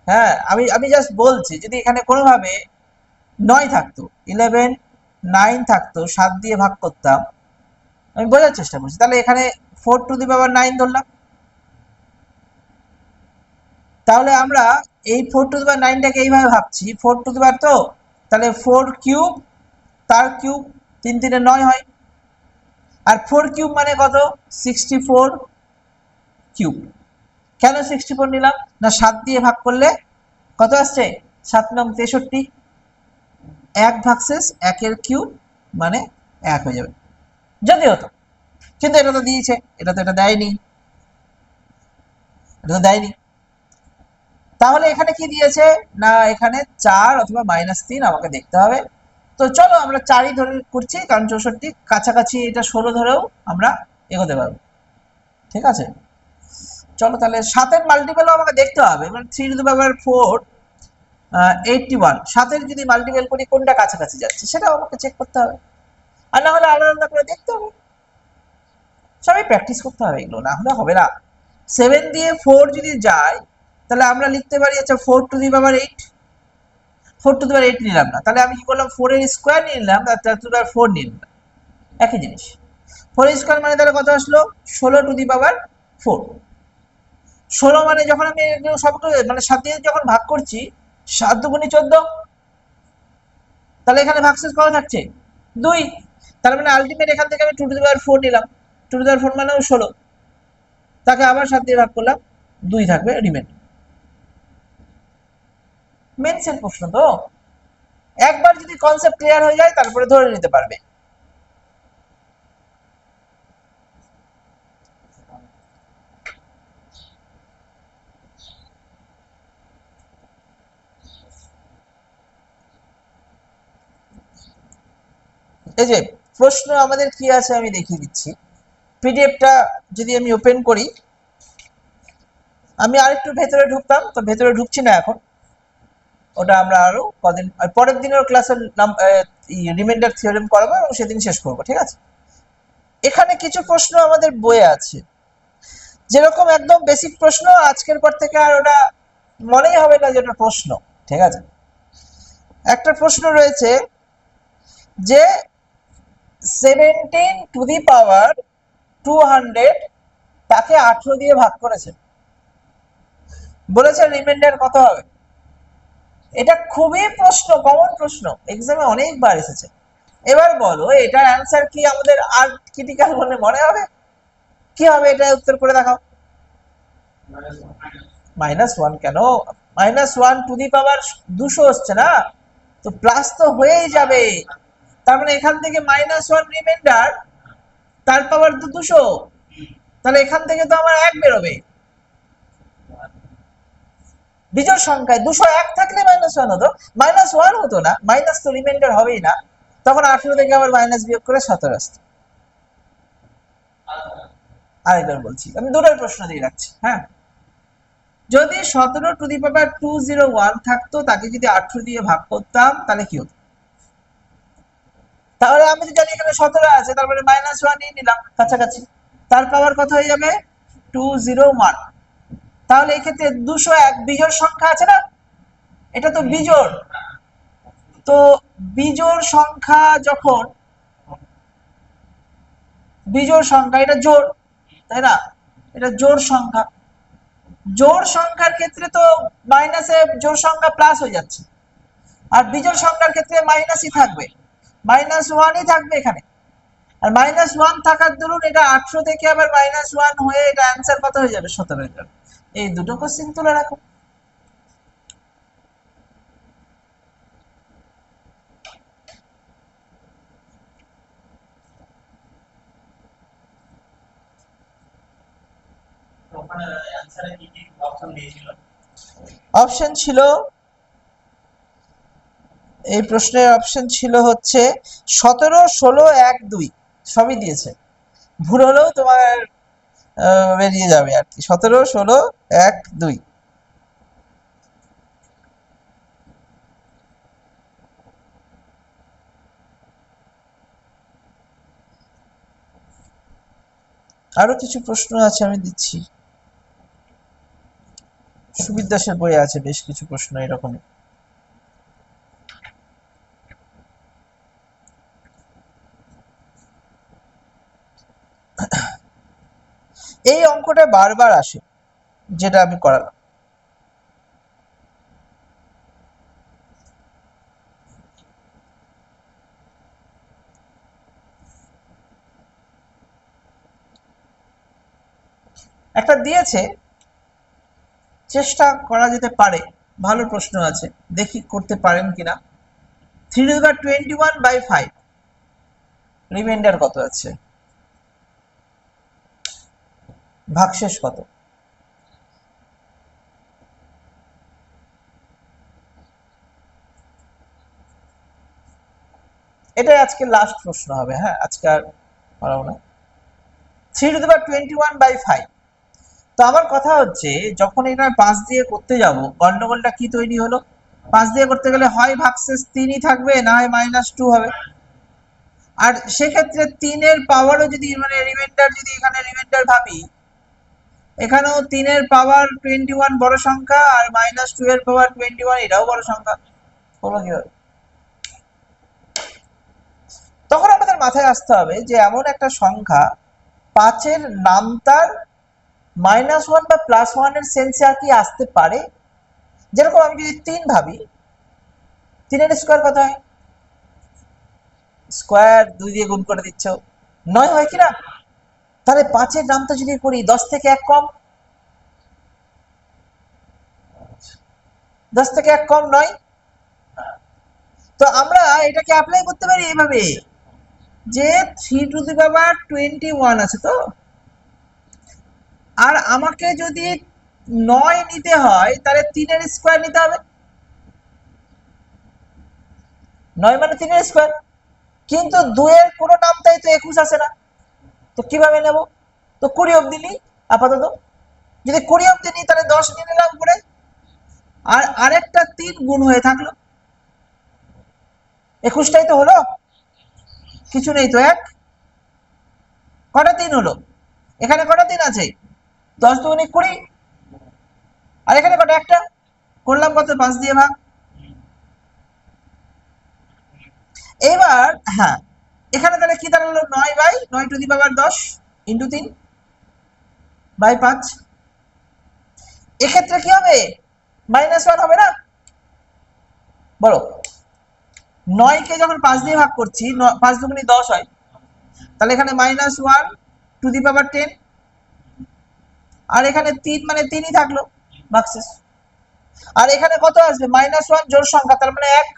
হ্যাঁ, আমি আমি জাস্ট বলছি, যদি এখানে কোনোভাবে 9 থাকতো, 11 9 থাকতো, 7 দিয়ে ভাগ করতাম, আমি বোঝার চেষ্টা করছি, তাহলে এখানে 4 টু দি পাওয়ার 9 ধরলাম। তাহলে আমরা এই 4 টু দি পাওয়ার 9টাকে এইভাবে ভাবছি, 4 টু দি পাওয়ার তো, তাহলে 4 কিউব, তার কিউব, 3 3 9 হয়। আর 4 কিউব মানে কত, 64 কিউব। কেন 64 নিলাম, না 7 দিয়ে ভাগ করলে কত আসছে, 7 9 63, 1 ভাগশেষ 1 এর কিউব মানে 1 হয়ে যাবে, যদি হতো। কিন্তু এটা তো দিয়েছে, এটা তো এটা দেয়নি, এটা তো দেয়নি। তাহলে এখানে কি দিয়েছে, না এখানে 4 অথবা -3 আমাকে দেখতে হবে। তো চলো আমরা 4ই ধরে করছি, কারণ 64 কাছাকাছি, এটা 16 ধরেও আমরা এগোতে পারবো। ঠিক আছে, চলো তাহলে 7 এর মাল্টিপেলও আমাকে দেখতে হবে, মানে 3 টু দি পাওয়ার 4 81, 7 যদি মাল্টিপেল করি কোনটা কাছাকাছি যাচ্ছে সেটাও আমাকে চেক করতে হবে, আর না হলে আলাদা আলাদা করে দেখতে হবে। সবাই প্র্যাকটিস করতে হবে, এগুলো না হলে হবে না। 7 দিয়ে 4 যদি যায়, তাহলে আমরা লিখতে পারি, আচ্ছা 4 two the power 8, 4 two the পাওয়ার 8 নিলাম না, তাহলে আমি কি করলাম, 4 এর স্কোয়ার নিয়ে নিলাম, আর 4 টু দি পাওয়ার 4 নিয়ে নিলাম, একই জিনিস। 4 স্কোয়ার মানে তাহলে কত আসলো, 16 টু দি পাওয়ার 4। 16 মানে যখন আমি সবগুলো মানে 7 দিয়ে যখন ভাগ করছি, 7 দুগুণে 14, তাহলে এখানে ভাগশেষ কত থাকছে, 2। তার মানে আলটিমেট এখান থেকে আমি 2 টু দি পাওয়ার 4 নিলাম, 2 টু দি পাওয়ার 4 মানে 16, তাকে আবার 7 দিয়ে ভাগ করলাম, 2 থাকবে রিমেন। মেনসের প্রশ্ন তো, একবার যদি কনসেপ্ট ক্লিয়ার হয়ে যায় তারপরে ধরে নিতে পারবে। এই যে প্রশ্ন আমাদের কি আছে আমি দেখিয়ে দিচ্ছি, পিডিএফটা যদি আমি ওপেন করি, আমি আরেকটু ভেতরে ঢুকতাম, তো ভেতরে ঢুকছি না এখন, ওটা আমরা আরো কদিন পরের দিনের ক্লাসের রিমাইন্ডার থিওরেম করাবো এবং সেদিন শেষ করবো। ঠিক আছে, এখানে কিছু প্রশ্ন আমাদের বইয়ে আছে, যেরকম একদম বেসিক প্রশ্ন, আজকের পর থেকে আর ওটা মনেই হবে না যে ওটা প্রশ্ন। ঠিক আছে, একটা প্রশ্ন রয়েছে যে 17 টু দি পাওয়ার 200 তাকে 18 দিয়ে ভাগ করেছে, বলেছে রিমাইন্ডার কত হবে। এটা খুবই প্রশ্ন, কমন প্রশ্ন, এক্সামে অনেকবার এসেছে। এবার বলো এটার অ্যান্সার কি আমাদের আর ক্রিটিক্যাল বলে মনে হবে? কি হবে এটা উত্তর করে দেখাও। -1 কেন? -1 টু দি পাওয়ার 200 হচ্ছে না, তো প্লাস তো হয়েই যাবে। তার মানে এখান থেকে -1 রিমাইন্ডার, তার পাওয়ার তো 200, তাহলে এখান থেকে তো আমার 1 বেরোবে। বিজোড় সংখ্যায় 201 থাকলে -1 হতো, -1 হতো না, মাইনাস তো রিমাইন্ডার হবেই না, তখন 18 থেকে আবার মাইনাস বিয়োগ করে 17 আসতো। আরেকবার বলছি, আমি দুটোর প্রশ্ন দিয়ে রাখছি। হ্যাঁ, যদি 17 টু দি পাওয়ার 201 থাকতো, তাকে যদি 18 দিয়ে ভাগ করতাম তাহলে কি হতো? তাহলে আমি তো জানি এখানে 17 আছে, তারপরে -1 নিয়ে নিলাম কাছাকাছি, তার পাওয়ার কত হয়ে যাবে? 201। তাহলে এই ক্ষেত্রে 201 বিজোড় সংখ্যা আছে না, এটা তো বিজোড়। তো বিজোড় সংখ্যা যখন, বিজোড় সংখ্যা এটা জোড়, তাই না? এটা জোড় সংখ্যা, জোড় সংখ্যার ক্ষেত্রে তো মাইনাসে জোড় সংখ্যা প্লাস হয়ে যাচ্ছে, আর বিজোড় সংখ্যার ক্ষেত্রে মাইনাসই থাকবে, -1ই থাকবে এখানে। আর -1 থাকার দরুন এটা 18 থেকে আবার -1 হয়ে এটা অ্যান্সার কত হয়ে যাবে? 17 হয়ে যাবে। এই দুটো কোশ্চেন তুলে রাখো। অপশন ছিল, এই প্রশ্নের অপশন ছিল হচ্ছে 17, 16, 1, 2 সবই দিয়েছে, ভুল হলেও তোমার বেরিয়ে যাবে আর কি, 17, 16, 1, 2। আরো কিছু প্রশ্ন আছে, আমি দিচ্ছি। সুবিদ দাসের বইয়ে আছে বেশ কিছু প্রশ্ন এরকম। এই অঙ্কটা বারবার আসে, যেটা আমি করালাম। একটা দিয়েছে, চেষ্টা করা যেতে পারে, ভালো প্রশ্ন আছে, দেখি করতে পারেন কিনা। 3^21/5 রিমাইন্ডার কত আছে, ভাগশেষ কত? এটাই আজকে লাস্ট প্রশ্ন হবে। হ্যাঁ, আজকে আর পারবো না। 3^21/5। তো আমার কথা হচ্ছে, যখন এটা 5 দিয়ে করতে যাব, গন্ডগোলটা কি তৈরি হলো? 5 দিয়ে করতে গেলে হয় ভাগশেষ 3ই থাকবে, না হয় -2 হবে। আর সেক্ষেত্রে 3-এর পাওয়ারও যদি, মানে রিমাইন্ডার, যদি এখানে রিমাইন্ডার ভাবি, এখানেও 3-এর পাওয়ার 21 বড় সংখ্যা, আর -2-এর পাওয়ার 21 এটাও বড় সংখ্যা। হলো কিভাবে? তখন আমাদের মাথায় আসতে হবে যে এমন একটা সংখ্যা 5-এর নামতার -1 বা +1 এর সেন্সে আর কি আসতে পারে। যেরকম আমি যদি 3 ভাবি, 3-এর স্কোয়ার কত হয়? স্কোয়ার 2 দিয়ে গুণ করে দিচ্ছ, 9 হয় কিনা? তাহলে 5-এর নামতা যদি করি, 10 থেকে 1 কম, 10 থেকে 1 কম 9। তো আমরা এটাকে অ্যাপ্লাই করতে পারি এইভাবে, যে 3^21 আছে তো, আর আমাকে যদি 9 নিতে হয়, তাহলে 3-এর স্কোয়ার নিতে হবে। 9 মানে 3-এর স্কোয়ার, কিন্তু 2-এর কোনো নামতাই তো 21 আসে না, তো কিভাবে নেব? তো 20 অব্দি নিই আপাতত। যদি 20 অব্দি নিই, তাহলে 10 নিয়ে নিলাম উপরে, আর আরেকটা 3 গুণ হয়ে থাকলো, 21টাই তো হলো, কিছু নেই তো 1। কটা 3 হলো? এখানে কটা 3 আছে? 10 দুগুণে 20, আর এখানে কটা? একটা। করলাম কত? 5 দিয়ে ভাগ। এবার হ্যাঁ, এখানে তাহলে কি দাঁড়ালো? 9/9 ইন্টু 3/5। এক্ষেত্রে কি হবে? -1 হবে না? বলো। 9কে যখন 5 দিয়ে ভাগ করছি, 5 দুগুণে 10 হয়, তাহলে এখানে -1 টু দি পাওয়ার 10, আর এখানে 3 মানে 3ই থাকলো, ভাগশেষ। আর এখানে কত আসবে? -1 জোড় সংখ্যা, তার মানে 1,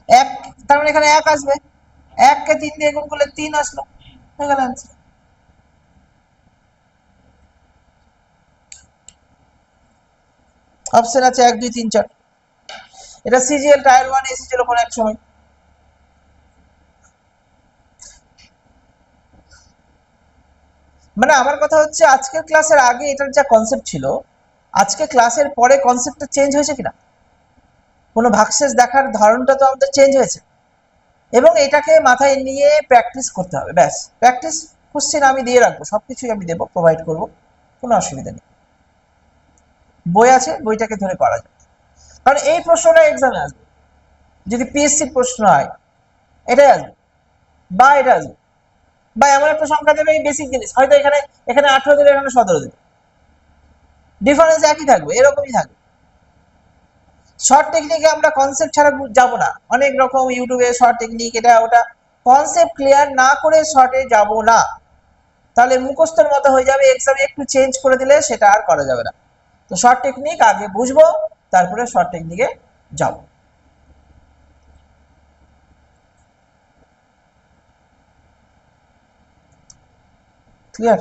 1, তার মানে এখানে 1 আসবে। 1 কে 3 দিয়ে গুণ করলে 3 আসলো, হয়ে গেল आंसर। অপশন আছে 1 2 3 4। এটা সিজিএল টায়ার 1 এসেছিল কোন এক সময়। মানে আমার কথা হচ্ছে আজকের ক্লাসের আগে এটার যা কনসেপ্ট ছিল, আজকে ক্লাসের পরে কনসেপ্টটা চেঞ্জ হয়েছে কিনা, কোনো ভাগশেষ দেখার ধরনটা তো আমাদের চেঞ্জ হয়েছে, এবং এটাকে মাথায় নিয়ে প্র্যাকটিস করতে হবে, ব্যাস। প্র্যাকটিস কোশ্চেন আমি দিয়ে রাখবো, সবকিছুই আমি দেবো, প্রোভাইড করবো, কোনো অসুবিধা নেই। বই আছে, বইটাকে ধরে করা যায়, কারণ এই প্রশ্নটা এক্সামে আসবে। যদি পিএসসির প্রশ্ন হয় এটাই আসবে, বা এটা আসবে, বা এমন একটা সংখ্যা দেবে, এই বেসিক জিনিস হয়তো এখানে এখানে 18 দিলে এখানে 17 দিলে, ডিফারেন্স একই থাকবে, এরকমই থাকবে। শর্ট টেকনিকে আমরা কনসেপ্ট ছাড়া যাব না, অনেক রকম ইউটিউবে শর্ট টেকনিক, এটা ওটা, কনসেপ্ট ক্লিয়ার না করে শর্টে যাব না, তাহলে মুখস্থের মতো হয়ে যাবে, এক্সামে একটু চেঞ্জ করে দিলে সেটা আর করা যাবে না। তো শর্ট টেকনিক আগে বুঝবো, তারপরে শর্ট টেকনিকে যাব। ক্লিয়ার?